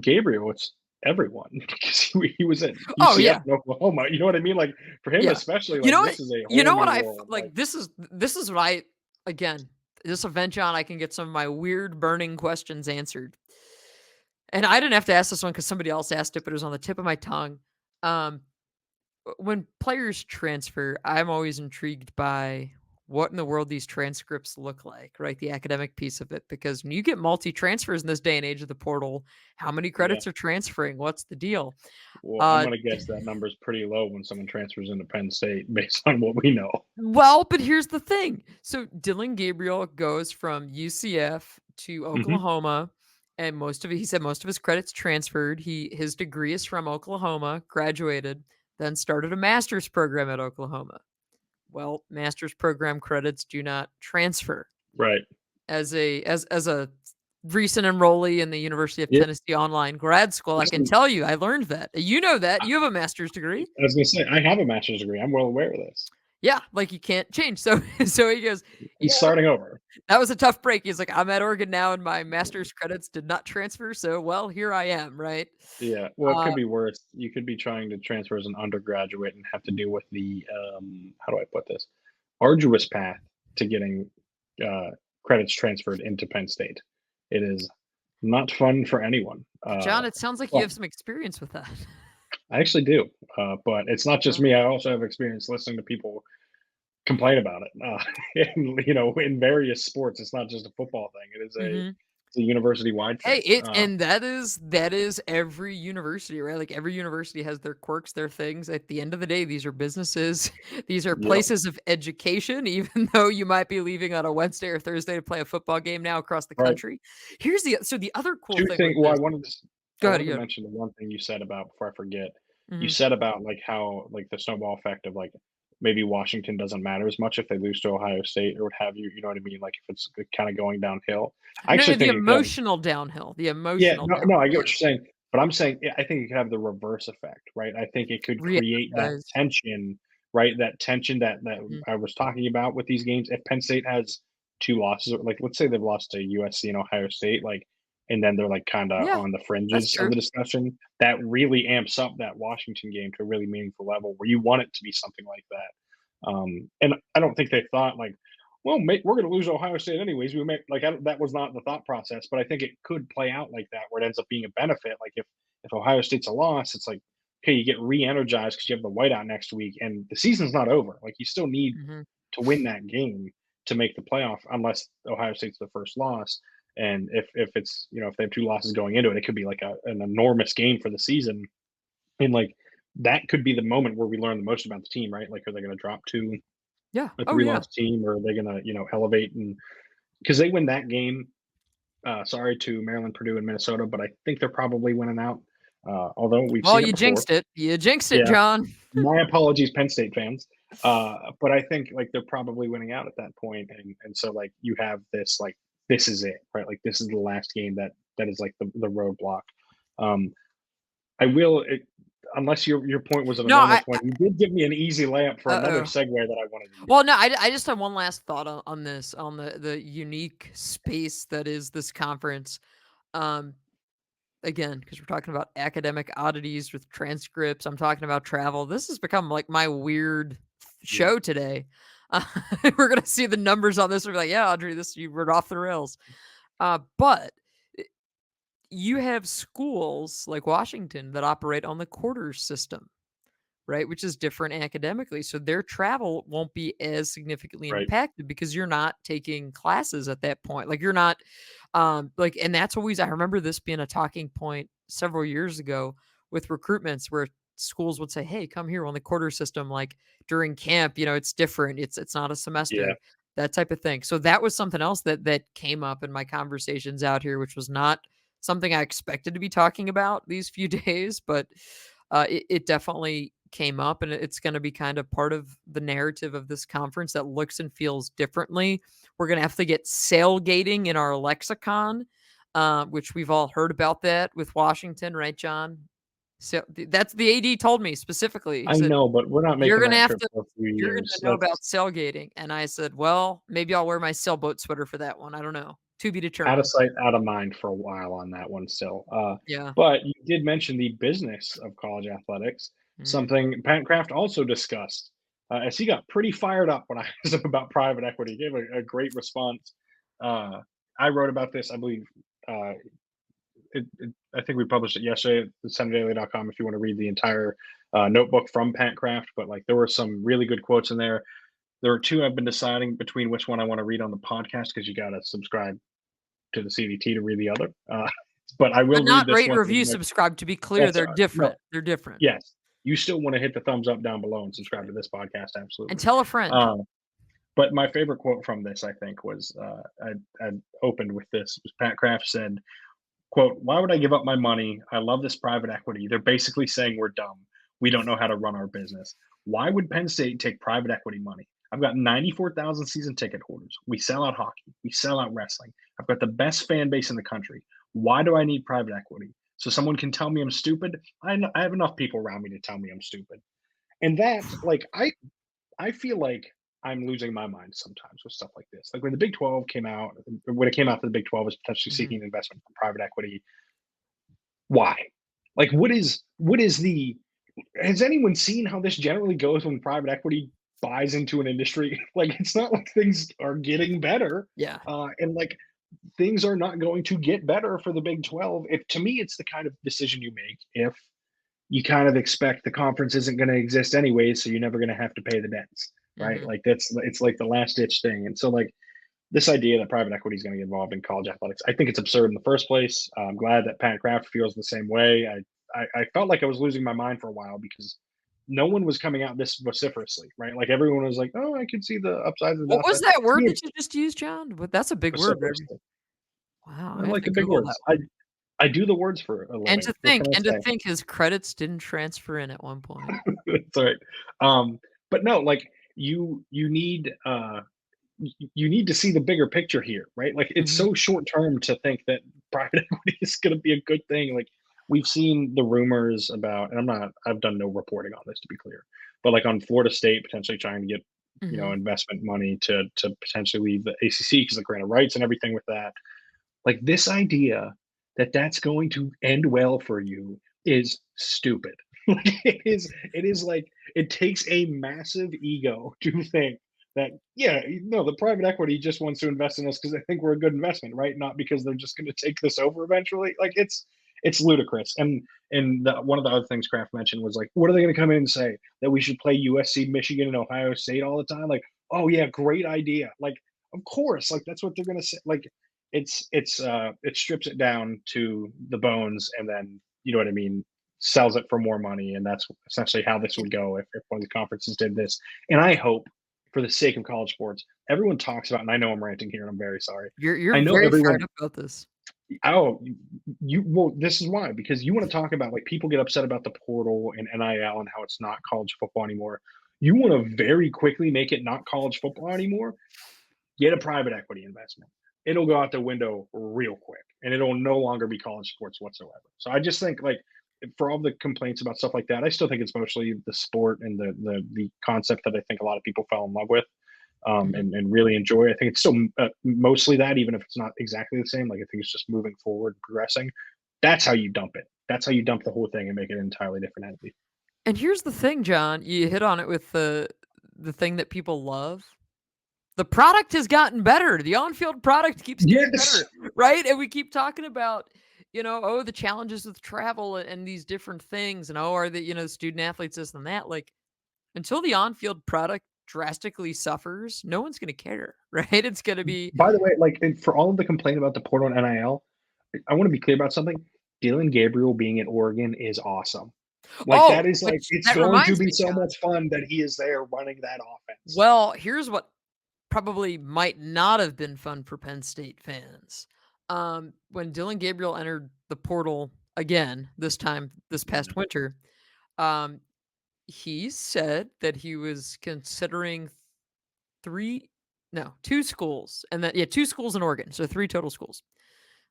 Gabriel, it's everyone because he was at Oh UCF yeah. in Oklahoma. You know what I mean? Like for him, Yeah. especially, You like know what? this is a You whole know new what? world. Like, This is what I again. This event, John, I can get some of my weird burning questions answered. And I didn't have to ask this one because somebody else asked it, but it was on the tip of my tongue. Um, when players transfer, I'm always intrigued by what in the world these transcripts look like, right? The academic piece of it, because when you get multi transfers in this day and age of the portal, how many yeah. credits are transferring? What's the deal? Well, I'm Uh, gonna guess that number's pretty low when someone transfers into Penn State based on what we know. Well, but here's the thing. So Dylan Gabriel goes from UCF to Hmm. Oklahoma, and he said most of his credits transferred. His degree is from Oklahoma, graduated, then started a master's program at Oklahoma. Well, master's program credits do not transfer. Right. As a recent enrollee in the University of Yeah. Tennessee online grad school, I can Listen, I learned that. You know that. I You have a master's degree. I was gonna say I have a master's degree. I'm well aware of this. Yeah, like you can't change. So so he goes, I'm yeah, starting over. that was a tough break. He's like, I'm at Oregon now, and my master's credits did not transfer. So, well, here I am, right? Yeah. Well, it Uh, could be worse. You could be trying to transfer as an undergraduate and have to deal with the how do I put this? Arduous path to getting uh, credits transferred into Penn State. It is not fun for anyone. John, it sounds like you Well, have some experience with that. I actually do, but it's not just Uh, me. I also have experience listening to people complain about it, and in various sports. It's not just a football thing. mhm. It's a university wide Hey, thing. that is every university, right? Like every university has their quirks, their things. At the end of the day, these are businesses. These are Yep. places of education, even though you might be leaving on a Wednesday or Thursday to play a football game now across the Right. country. The other cool Two thing things. with Well, this. I Go ahead, wanted to you mention the one thing you said about before I forget. You Mhm. said about like how like the snowball effect of like maybe Washington doesn't matter as much if they lose to Ohio State or what have you. You know what I mean? Like if it's kind of going downhill. I No, actually the think it could have. emotional downhill, the Yeah, emotional no, no, I downhill, get what yeah. you're saying, but I'm saying I think it could have the reverse effect, right? I think it could create that Re-energize. tension, right? That tension that Mhm. I was talking about with these games. If Penn State has 2 losses, or like let's say they've lost to USC and Ohio State, like, and then they're like kind of Yeah, on the that's fringes of true. the discussion, that really amps up that Washington game to a really meaningful level where you want it to be something like that. And I don't think they thought like, well, we're going to lose Ohio State anyways. We may like that was not the thought process, but I think it could play out like that, where it ends up being a benefit. Like if Ohio State's a loss, it's like okay, you get re-energized because you have the whiteout next week, and the season's not over. Like you still need Mhm. to win that game to make the playoff, unless Ohio State's the first loss. And if it's if they have 2 losses going into it, it could be like an enormous game for the season, and like that could be the moment where we learn the most about the team, right? Like, are they going to drop to Yeah. a Oh, three yeah. loss team, or are they going to elevate? And because they win that game, sorry to Maryland, Purdue, and Minnesota, but I think they're probably winning out. Although we've Well, seen it you before. jinxed it. You jinxed it, Yeah, John. my apologies, Penn State fans. But I think like they're probably winning out at that point, and so like you have this like this is it, right? Like this is the last game that is like the roadblock. Um, I will, unless your point was an No, enormous one. You did give me an easy layup for another uh-oh. segue that I wanted to use. Well, no, I just have one last thought on this, on the unique space that is this conference. Um, Again, because we're talking about academic oddities with transcripts. I'm talking about travel. This has become like my weird Yeah, show today. Uh, we're gonna see the numbers on this. We're like, yeah, Audrey, this you were off the rails. But you have schools like Washington that operate on the quarter system, right? Which is different academically. So their travel won't be as significantly right. impacted because you're not taking classes at that point. Like you're not like, and that's always, I remember this being a talking point several years ago with recruitments where schools would say, hey, come here on the quarter system, like during camp, it's different. It's not a Yeah, semester, that type of thing. So that was something else that came up in my conversations out here, which was not something I expected to be talking about these few days, but it definitely came up, and it's going to be kind of part of the narrative of this conference that looks and feels differently. We're going to have to get sailgating in our lexicon, which we've all heard about that with Washington, right, John? So that's the AD told me specifically. He I said, know, but we're not "You're making gonna that have trip to for a few you're gonna years. know That's about sailgating." And I said, "Well, maybe I'll wear my sailboat sweater for that one. I don't know. To be out of determined." sight, out of mind for a while on that one still. Yeah. But you did mention the business of college athletics, Mm. something Pat Kraft also discussed, as he got pretty fired up when I asked him about private equity. He gave a great response. Uh, I wrote about this, I believe, uh, I think we published it yesterday at thesendaily.com if you want to read the entire notebook from Pat Kraft. But like there were some really good quotes in there. There are two I've been deciding between which one I want to read on the podcast because you got to subscribe to the CDT to read the other. But I will But read not this rate, one. review, subscribe. To be clear, That's they're no, different. They're different. yes. You still want to hit the thumbs up down below and subscribe to this podcast, And absolutely. tell a friend. Uh, but my favorite quote from this, I think, was I opened with this. Was Pat Kraft said, "Quote: Why would I give up my money? I love this private equity. They're basically saying we're dumb. We don't know how to run our business. Why would Penn State take private equity money? I've got 94,000 season ticket holders. We sell out hockey. We sell out wrestling. I've got the best fan base in the country. Why do I need private equity? So someone can tell me I'm stupid? I have enough people around me to tell me I'm stupid." And that, like, I feel like I'm losing my mind sometimes with stuff like this. Like when the Big 12 came out, when it came out that the Big 12 was potentially Mhm. seeking investment from private equity, why? Like, what is the? Has anyone seen how this generally goes when private equity buys into an industry? Like, it's not like things are getting better, Yeah. and like things are not going to get better for the Big 12. If to me, it's the kind of decision you make if you kind of expect the conference isn't going to exist anyway, so you're never going to have to pay the debts, right? Mhm. Like that's it's like the last ditch thing. And so like this idea that private equity is going to get involved in college athletics, I think it's absurd in the first place. I'm glad that Pat Kraft feels the same way. I felt like I was losing my mind for a while because no one was coming out this vociferously, right? Like everyone was like, "Oh, I can see the upsides and What was downsides." that To word me, that it's you just used, John? But that's a big word, baby. vociferously. Wow, I I have like to the big Google that words. one. I do the words for a living. What can I And to say? think his credits didn't transfer in at one point. That's all right. But no, like you need you need to see the bigger picture here, right? Like it's Mhm. so short term to think that private equity is going to be a good thing. Like we've seen the rumors about, and I've done no reporting on this to be clear, but like on Florida State potentially trying to get Mhm. investment money to potentially leave the ACC because of grant of rights and everything with that. Like this idea that that's going to end well for you is stupid. Like it is like it takes a massive ego to think that yeah, no, the private equity just wants to invest in us because they think we're a good investment, right? Not because they're just going to take this over eventually. Like it's ludicrous. And one of the other things Kraft mentioned was like, what are they going to come in and say that we should play USC, Michigan, and Ohio State all the time? Like, oh yeah, great idea. Like, of course, like that's what they're going to say. Like, it strips it down to the bones and then you know what I mean, sells it for more money, and that's essentially how this Yeah. would go if one of the conferences did this. And I hope, for the sake of college sports, everyone talks about. And I know I'm ranting here, and I'm very sorry. You're I know very fired everyone. up about this. Oh, you well. This is why because you want to talk about like people get upset about the portal and NIL and how it's not college football anymore. You want to very quickly make it not college football anymore. Get a private equity investment. It'll go out the window real quick, and it'll no longer be college sports whatsoever. So I just think, like, for all the complaints about stuff like that, I still think it's mostly the sport and the concept that I think a lot of people fell in love with, Mhm. and really enjoy. I think it's still mostly that, even if it's not exactly the same. Like I think it's just moving forward, progressing. That's how you dump it. That's how you dump the whole thing and make it an entirely different entity. And here's the thing, John, you hit on it with the thing that people love. The product has gotten better. The on-field product keeps getting Yes. better, right? And we keep talking about, oh, the challenges with travel and these different things, and oh, are the student athletes this and that. Like until the on-field product drastically suffers, no one's going to care, right? It's going to be By the way, like and for all of the complaint about the portal and NIL, I want to be clear about something. Dylan Gabriel being at Oregon is awesome. Like oh, that is like which it's that going to reminds be me, so John. much fun that he is there running that offense. Well, here's what probably might not have been fun for Penn State fans. When Dylan Gabriel entered the portal again, this time this Yeah. past winter, um, he said that he was considering three, no, two schools, and that, yeah, two schools in Oregon, so three total schools.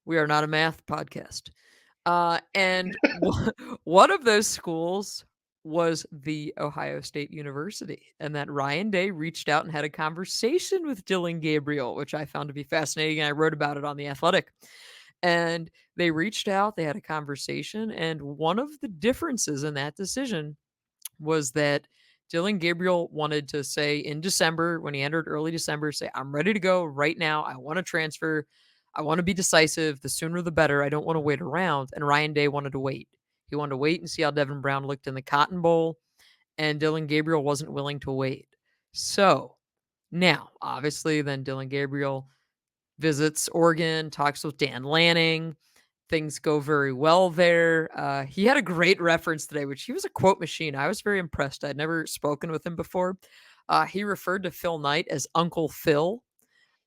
We are not a math podcast. And one of those schools was the Ohio State University, and that Ryan Day reached out and had a conversation with Dylan Gabriel, which I found to be fascinating. And I wrote about it on The Athletic. And they reached out, they had a conversation, and one of the differences in that decision was that Dylan Gabriel wanted to say in December, when he entered early December, say, I'm ready to go right now. I want to transfer. I want to be decisive. The sooner the better. I don't want to wait around. And Ryan Day wanted to wait. He wanted to wait and see how Devin Brown looked in the Cotton Bowl. And Dylan Gabriel wasn't willing to wait. So now, obviously, then Dylan Gabriel visits Oregon, talks with Dan Lanning. Things go very well there. He had a great reference today, which he was a quote machine. I was very impressed. I'd never spoken with him before. He referred to Phil Knight as Uncle Phil.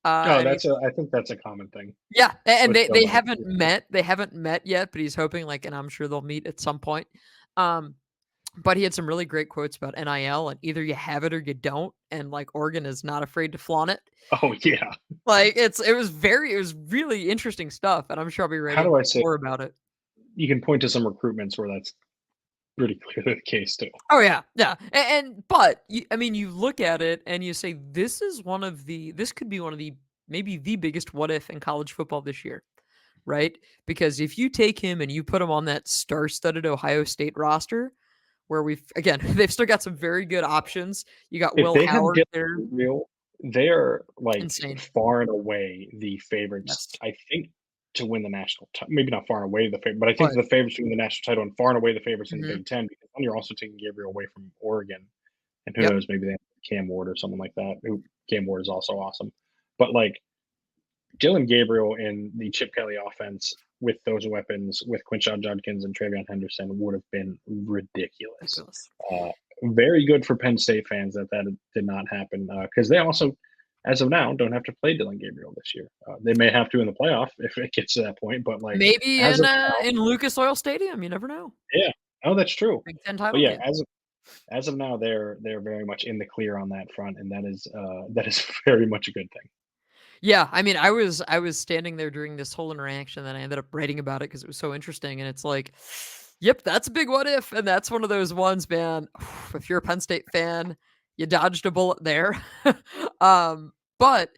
Oh, And he, I think that's a common thing yeah, and with Phil they Knight. haven't met. They haven't met yet, but he's hoping and I'm sure they'll meet at some point. But he had some really great quotes about NIL, and either you have it or you don't. And Oregon is not afraid to flaunt it. Oh yeah. It was really interesting stuff, and I'm sure I'll be How writing do I say? more about it. You can point to some recruitments where that's pretty clearly the case too. Oh yeah, yeah, but you look at it and you say this could be one of the maybe the biggest what if in college football this year, right? Because if you take him and you put him on that star-studded Ohio State roster, where they've still got some very good options. You got If Will they have Howard Dylan there, Gabriel, they're insane. far and away the favorites. Yes, I think to win the national title. Maybe not far and away the favorite, but I think but the favorites to win the national title and far and away the favorites in the mhm, Big Ten, because then you're also taking Gabriel away from Oregon, and who yep, knows, maybe they have Cam Ward or someone like that. Cam Ward is also awesome, but Jalen Gabriel in the Chip Kelly offense with those weapons, with Quinshon Judkins and Travion Henderson, would have been ridiculous. ridiculous. Uh, Very good for Penn State fans that did not happen, because they also, as of now, don't have to play Dylan Gabriel this year. They may have to in the playoff if it gets to that point, but Maybe as of now, in Lucas Oil Stadium, you never know. yeah, oh, that's true. Big Ten But title yeah, game. as of now, they're very much in the clear on that front, and that is very much a good thing. Yeah, I was standing there during this whole interaction, and I ended up writing about it because it was so interesting. And it's like, yep, that's a big what if, and that's one of those ones, man. If you're a Penn State fan, you dodged a bullet there. But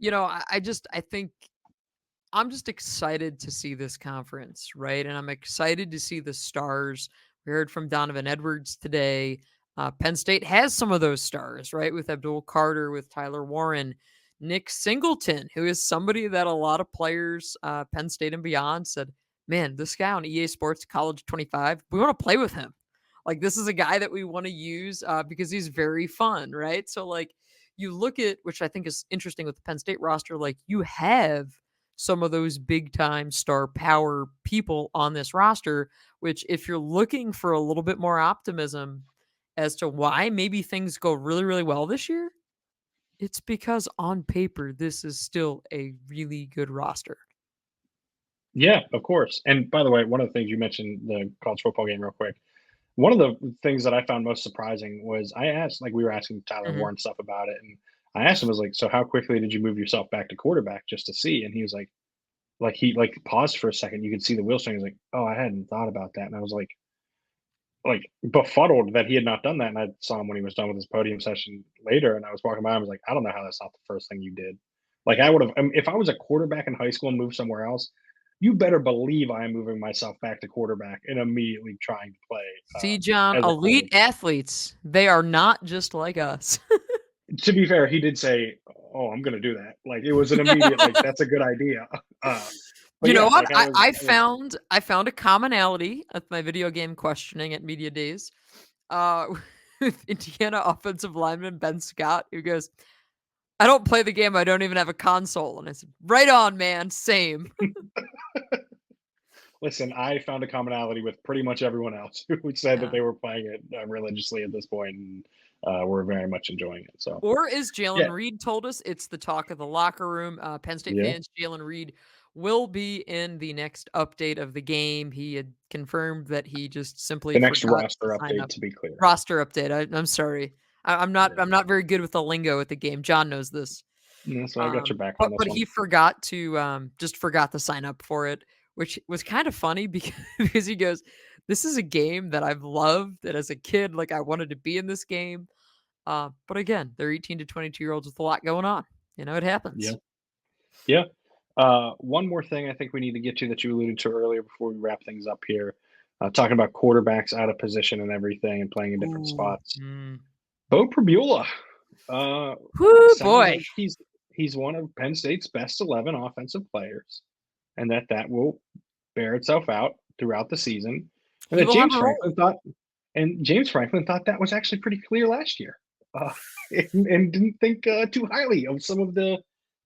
I think I'm just excited to see this conference, right? And I'm excited to see the stars. We heard from Donovan Edwards today. Penn State has some of those stars, right? With Abdul Carter, with Tyler Warren, Nick Singleton, who is somebody that a lot of players, Penn State and beyond, said, man, this guy on EA Sports College 25, we want to play with him. This is a guy that we want to use because he's very fun, right? So, you look at, which I think is interesting with the Penn State roster, you have some of those big time star power people on this roster, which if you're looking for a little bit more optimism as to why maybe things go really, really well this year, it's because on paper, this is still a really good roster. Yeah, of course. And by the way, one of the things you mentioned, the college football game, real quick. One of the things that I found most surprising was I asked, we were asking Tyler Mhm. Warren stuff about it, and I asked him, I was like, "So how quickly did you move yourself back to quarterback just to see?" And he was he paused for a second. You could see the wheel string. He's like, "Oh, I hadn't thought about that." And I was befuddled that he had not done that. And I saw him when he was done with his podium session later, and I was walking by. I was like, "I don't know how that's not the first thing you did." I would have, if I was a quarterback in high school and moved somewhere else, you better believe I am moving myself back to quarterback and immediately trying to play See, John, as a elite quarterback. athletes, they are not just like us. To be fair, he did say, "Oh, I'm gonna do that." It was an immediate, "That's a good idea." But You know yeah, what? I was, I found a commonality at my video game questioning at media days, uh, with Indiana offensive lineman Ben Scott, who goes, "I don't play the game. I don't even have a console." And I said, "Right on, man. Same." listen, I found a commonality with pretty much everyone else who said that Yeah. they were playing it religiously at this point, and were very much enjoying it. So Or as yeah, Jaylen Reed told us, it's the talk of the locker room. Penn State yeah. fans, Jaylen Reed will be in the next update of the game. He had confirmed that he just simply The next forgot to roster sign update, up. to be clear. Roster update. I'm sorry. I'm not. Yeah. I'm not very good with the lingo at the game. John knows this. Yeah, so I got your back on But this one. he forgot to just forgot to sign up for it, which was kind of funny because he goes, "This is a game that I've loved, and as a kid, like I wanted to be in this game." But again, they're 18 to 22-year-olds with a lot going on. It Yeah. happens. Yeah. One more thing I think we need to get to that you alluded to earlier before we wrap things up here, talking about quarterbacks out of position and everything and playing in different Ooh. spots. Bo Prabula Whoo, sounds boy. like he's one of Penn State's best 11 offensive players, and that will bear itself out throughout the season. And He that will have a role. James Franklin thought that was actually pretty clear last year, and didn't think too highly of some of the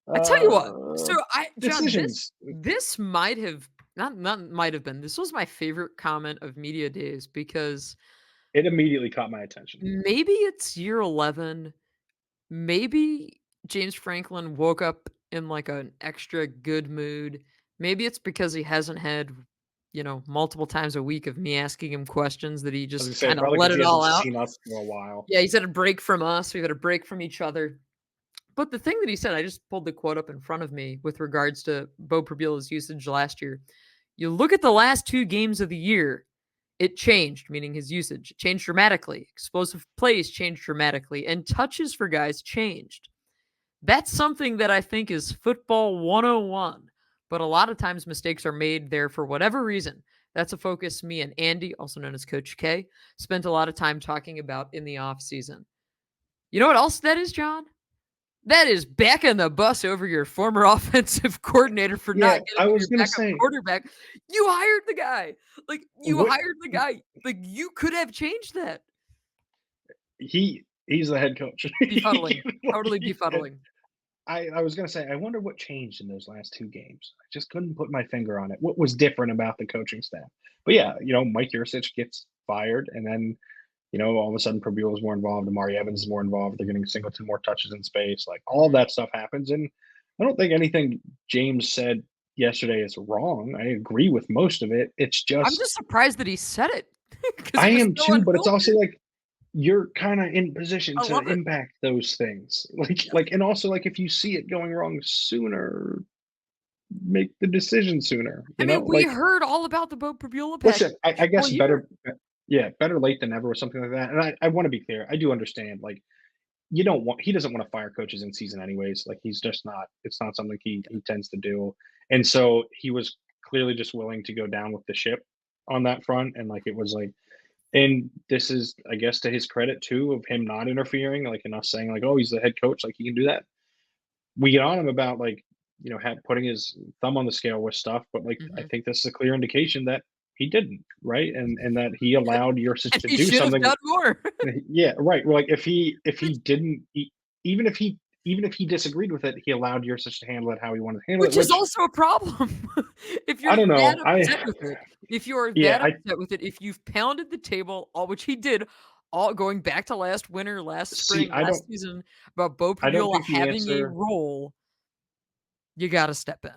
I tell you what. So John, this decisions. this might have not might have been. This was my favorite comment of media days because It immediately caught my attention. maybe it's year 11. Maybe James Franklin woke up in like an extra good mood. Maybe it's because he hasn't had, multiple times a week of me asking him questions that he I was just gonna say kind of probably let because he it hasn't all out. seen us for a while. Yeah, he's had a break from us. We've had a break from each other. But the thing that he said, I just pulled the quote up in front of me with regards to Bo Prabula's usage last year. You look at the last 2 games of the year, it changed, meaning his usage changed dramatically. Explosive plays changed dramatically, and touches for guys changed. That's something that I think is football 101. But a lot of times mistakes are made there for whatever reason. That's a focus me and Andy, also known as Coach K, spent a lot of time talking about in the offseason. You know what else that is, John? That is backing the bus over your former offensive coordinator for Yeah, not I getting him was your gonna backup say quarterback. You hired the guy. Like, you what hired the guy. Like, you could have changed that. he's the head coach. Befuddling. Totally Like, befuddling. I was gonna say, I wonder what changed in those last 2 games. I just couldn't put my finger on it. What was different about the coaching staff? But yeah, Mike Yurcich gets fired, and then, all of a sudden Prabula is more involved, Amari Evans is more involved, they're getting Singleton more touches in space, like, all Mhm. that stuff happens, and I don't think anything James said yesterday is wrong. I agree with most of it. It's I'm just just surprised that he said it because I it was am so too, but it's also unfiltered. like you're kind of in position I to love it. impact those things. Like, Yes. and also like if you see it going wrong sooner, make the decision sooner. I mean, we Like heard all about the Bo Prabula listen, package I all guess year. yeah, better late than never or something like that. And I want to be clear, I do understand. Like he doesn't want to fire coaches in season anyways. Like he's just not. It's not something he tends to do. And so he was clearly just willing to go down with the ship on that front. And like it was like and this is, I guess, to his credit too, of him not interfering, like, and us saying like, "Oh, he's the head coach, like he can do that." We get on him about like, putting his thumb on the scale with stuff, but like, I Mhm. think this is a clear indication that he didn't, right? And that he allowed Yurcich And to he do should have something. done more. Yeah, right. Well, like if he Which didn't, even if he even if he disagreed with it, he allowed Yurcich to handle it how he wanted to handle it. which is Which also a problem. If I you're don't that know. upset with it, Yeah, I if you've pounded the table, all which he did, all going back to last winter, last see. spring, last season, about Bo I don't Prabula think the having a answer. role, you gotta step in.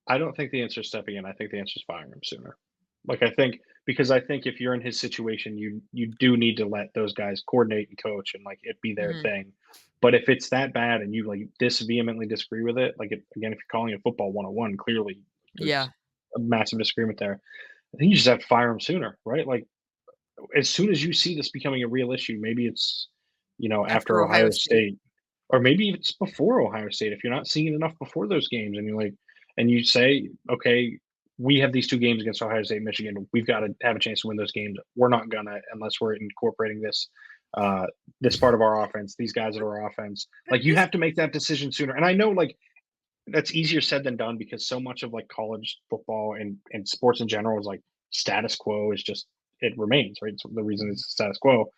I don't think the answer is stepping in. I think the answer is firing him sooner. Like I think because I think if you're in his situation, you do need to let those guys coordinate and coach and like it be their Mhm. thing. But if it's that bad and you like vehemently disagree with it, like again, if you're calling it football 101, clearly there's Yeah, a massive disagreement there. I think you just have to fire him sooner, right? Like as soon as you see this becoming a real issue, maybe it's after after Ohio Ohio State. State, or maybe it's before Ohio State. If you're not seeing it enough before those games, and you say, okay, we have these 2 games against Ohio State, and Michigan. We've got to have a chance to win those games. We're not gonna unless we're incorporating uh, this part of our offense. These guys that But are our offense. but Like you this have to make that decision sooner. And I know like that's easier said than done because so much of like college football and sports in general is like status quo is just it remains right. So the reason it's status quo,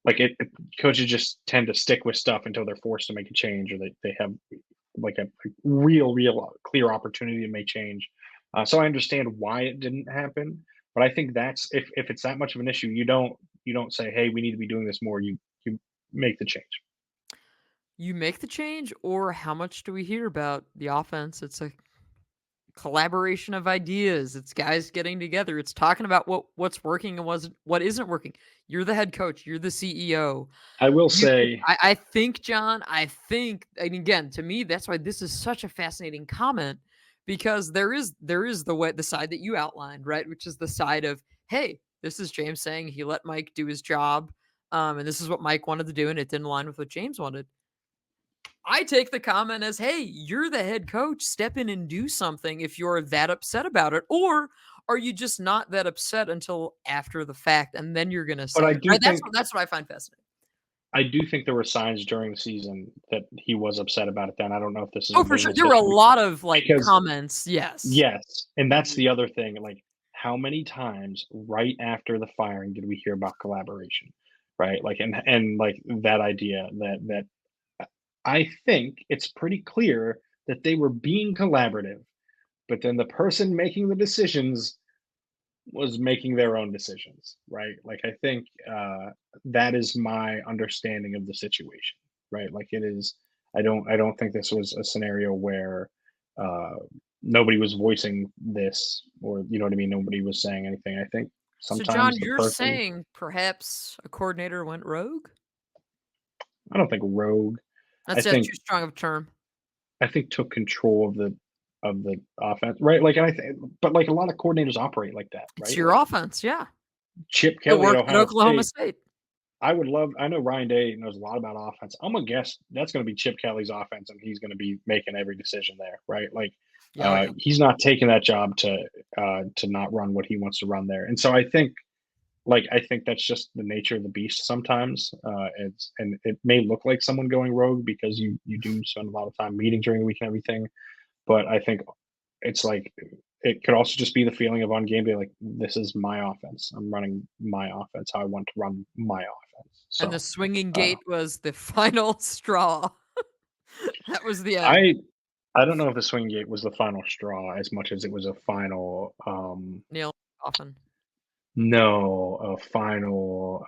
like coaches just tend to stick with stuff until they're forced to make a change or they have like a real clear opportunity to make change. So I understand why it didn't happen, but I think that's if it's that much of an issue, you don't say, hey, we need to be doing this more. You make the change. you make the change, or how much do we hear about the offense? It's a collaboration of ideas. It's guys getting together. It's talking about what's working and what isn't working. You're the head coach. You're the CEO. I will You could, say, I think, John. I think, and again, to me, that's why this is such a fascinating comment because there is the side that you outlined, right, which is the side of, hey, this is James saying he let Mike do his job, and this is what Mike wanted to do, and it didn't align with what James wanted. I take the comment as, hey, you're the head coach. Step in and do something if you're that upset about it. Or are you just not that upset until after the fact, and then you're going to But say I it, do right? think That's what I find fascinating. I do think there were signs during the season that he was upset about it then. I don't know if this is a Oh, for sure. normal There were a situation lot of, like, because comments. Yes. yes, and that's Mhm. the other thing, like, how many times right after the firing did we hear about collaboration, right? Like, and, like, that idea that I think it's pretty clear that they were being collaborative, but then the person making the decisions was making their own decisions, right? Like, I think, that is my understanding of the situation, right? Like, it is I don't think this was a scenario where, uh, nobody was voicing this or, you know what I mean? Nobody was saying anything. I think So, John, sometimes the you're person saying perhaps a coordinator went rogue? I don't think rogue. I That's think too strong of a term. took control of the offense, right? Like, and I think but, like, a lot of coordinators operate like that, It's right? your Like, offense, yeah. Chip It Kelly at worked at Ohio Oklahoma State State. I know Ryan Day knows a lot about offense. I'm gonna guess that's gonna be Chip Kelly's offense, and he's gonna be making every decision there, right? Like, Yeah, oh, yeah. he's not taking that job to not run what he wants to run there. And so I think that's just the nature of the beast sometimes. It's and it may look like someone going rogue because you do spend a lot of time meeting during the week and everything, but I think it's like it could also just be the feeling of on game day, like this is my offense. I'm running my offense how I want to run my offense. And the So swinging uh, gate was the final straw. That was the end. I I don't know if the swing gate was the final straw as much as it was a final Nail often. no a final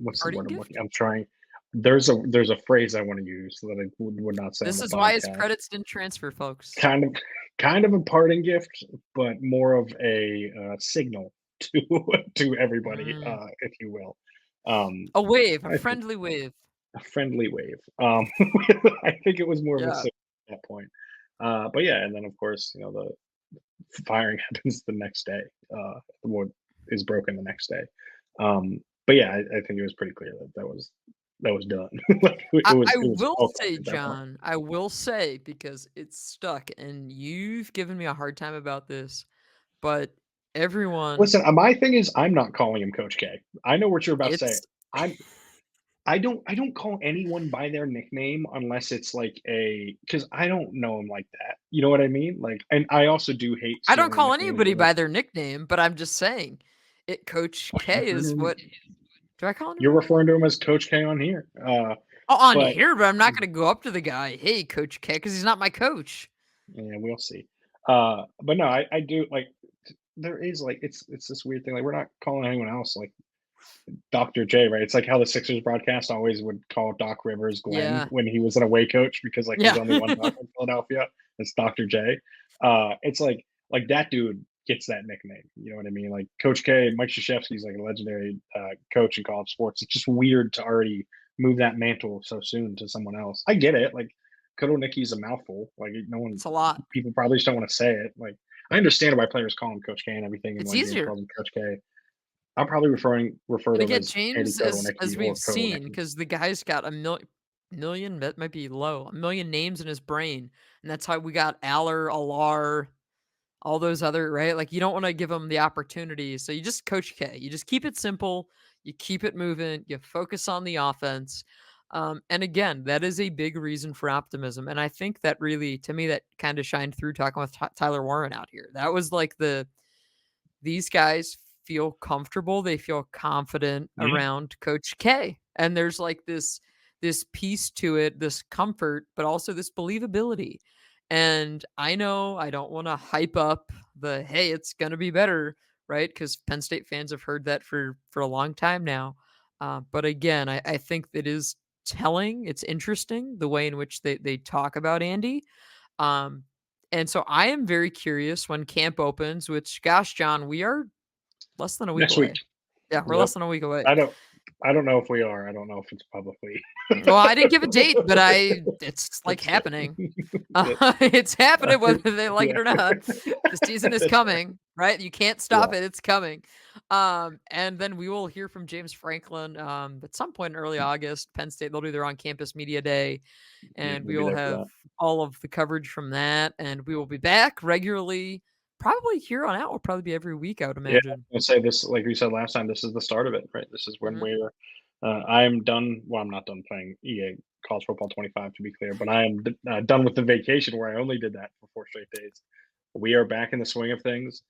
what's the word Parting I'm looking gift? I'm trying there's a phrase I want to use that I would not say on This the is why his podcast. credits didn't transfer, folks. Kind of kind of a parting gift, but more of a, signal to to everybody, Mm. if you will. Um, A wave, a I think friendly wave. a friendly wave. I think it was more of a Yeah. signal at that point. But yeah, and then of course, the firing happens the next day. What is broken the next day. But yeah, I think it was pretty clear that that was done. Like I it was will all say, at that point. John, I will say, because it's stuck, and you've given me a hard time about this, but everyone Listen, my thing is I'm not calling him Coach K. I know what you're about to say. it's I'm I don't call anyone by their nickname unless it's like a because I don't know him like that. You know what I mean? Like, and I also do hate I don't stealing call nicknames. anybody by their nickname, but I'm just saying Coach K Referring to is him, what do I call him you're by that? referring to him as Coach K on here. Oh, on But here, but I'm not gonna go up to the guy, "Hey, Coach K," because he's not my coach. yeah, we'll see. But no, I do like there is like it's this weird thing. Like we're not calling anyone else like Dr. J, right? It's like how the Sixers broadcast always would call Doc Rivers Glenn Yeah. when he was an away coach because like there's Yeah. only one Doc in Philadelphia. It's Dr. J. It's like that dude gets that nickname. You know what I mean? Like Coach K, Mike Krzyzewski's like a legendary coach in college sports. It's just weird to already move that mantle so soon to someone else. I get it. Like Kodo Nicky's a mouthful. Like no one, It's a lot. people probably just don't want to say it. Like I understand why players call him Coach K and everything, and It's why James easier. calls him Coach K. I'll probably refer And to him again, as Andy James, as Kotelnicki we've or seen, Kotelnicki. because the guy's got a million, that might be low, a million names in his brain, and that's how we got Aller, Alar, all those other, right? Like, you don't wanna give him the opportunity, so you just Coach K. You just keep it simple, you keep it moving, you focus on the offense, and again, that is a big reason for optimism, and I think that really, to me, that kinda shined through talking with Tyler Warren out here. That was like these guys feel comfortable, they feel confident Yeah, around Coach K. And there's like this piece to it, this comfort, but also this believability. And I know I don't want to hype up the hey, it's gonna be better, right? Because Penn State fans have heard that for a long time now. But again, I think it is telling. It's interesting the way in which they talk about Andy. Um, and so I am very curious when camp opens, which gosh, John, we are less than a week next week. away. Yeah, we're Yep. less than a week away. I don't. I don't know if we are. I don't know if it's publicly. Well, I didn't give a date, but it's like happening. It's happening whether they like it or not. The season is coming, right? You can't stop it. It's coming. And then we will hear from James Franklin at some point in early August. Penn State, they'll do their on-campus media day, and we We'll be will there for have that. all of the coverage from that. And we will be back regularly, probably here on out. Will probably be every week, I would Yeah, I was imagine. gonna say this, like we said last time, this is the start of it, right? This is when Mhm. we're. I'm done. Well, I'm not done playing EA College Football 25 to be clear, but I am done with the vacation where I only did that for 4 straight days. We are back in the swing of things.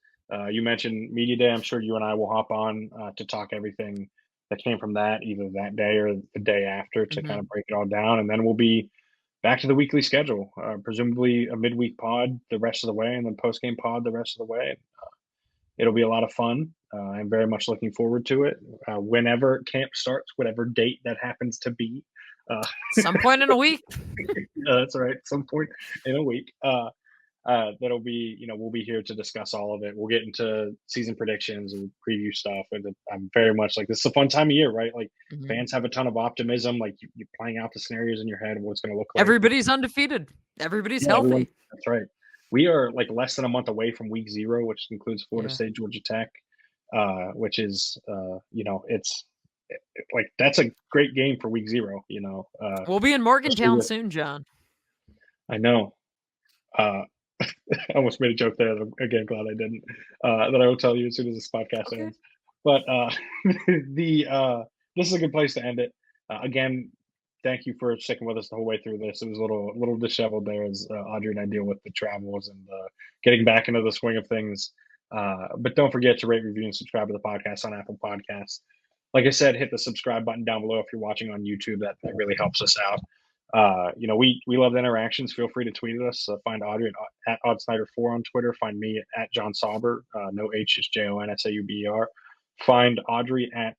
You mentioned media day. I'm sure you and I will hop on to talk everything that came from that, either that day or the day after, to kind Mhm. of break it all down, and then we'll be back to the weekly schedule. Presumably a midweek pod the rest of the way, and then post game pod the rest of the way. It'll be a lot of fun. I'm very much looking forward to it. Whenever camp starts, whatever date that happens to be. Uh, Some point in a week. that's right. Some point in a week. That'll be, we'll be here to discuss all of it. We'll get into season predictions and preview stuff. And I'm very much like, this is a fun time of year, right? Like, Mhm. fans have a ton of optimism. Like, you're playing out the scenarios in your head of what's going to look like. Everybody's undefeated. Everybody's Yeah, everyone. healthy. That's right. We are like less than a month away from week 0, which includes Florida Yeah. State, Georgia Tech, which is, it's like that's a great game for week 0. We'll be in Morgantown soon, John. I know. I almost made a joke there. Again, glad I didn't. That I will tell you as soon as this podcast Okay. ends. But this is a good place to end it. Again, thank you for sticking with us the whole way through this. It was a little disheveled there as Audrey and I deal with the travels and getting back into the swing of things. But don't forget to rate, review, and subscribe to the podcast on Apple Podcasts. Like I said, hit the subscribe button down below if you're watching on YouTube. That really helps us out. We love the interactions. Feel free to tweet at us. Find Audrey at OddSnyder4 on Twitter. Find me at John Sauber. No H, is JONSAUBER. Find Audrey at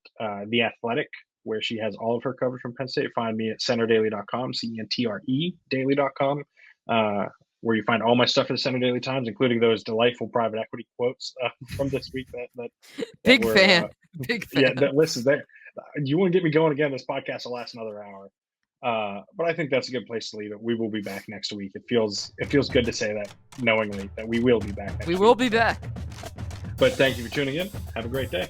The Athletic, where she has all of her coverage from Penn State. Find me at centerdaily.com, CENTRE daily.com, where you find all my stuff for the Center Daily Times, including those delightful private equity quotes from this week. Big were, fan. Big fan. Yeah, that list is there. You want to get me going again? This podcast will last another hour. But I think that's a good place to leave it. We will be back next week. It feels good to say that knowingly that we will be back next week. We will be back. But thank you for tuning in. Have a great day.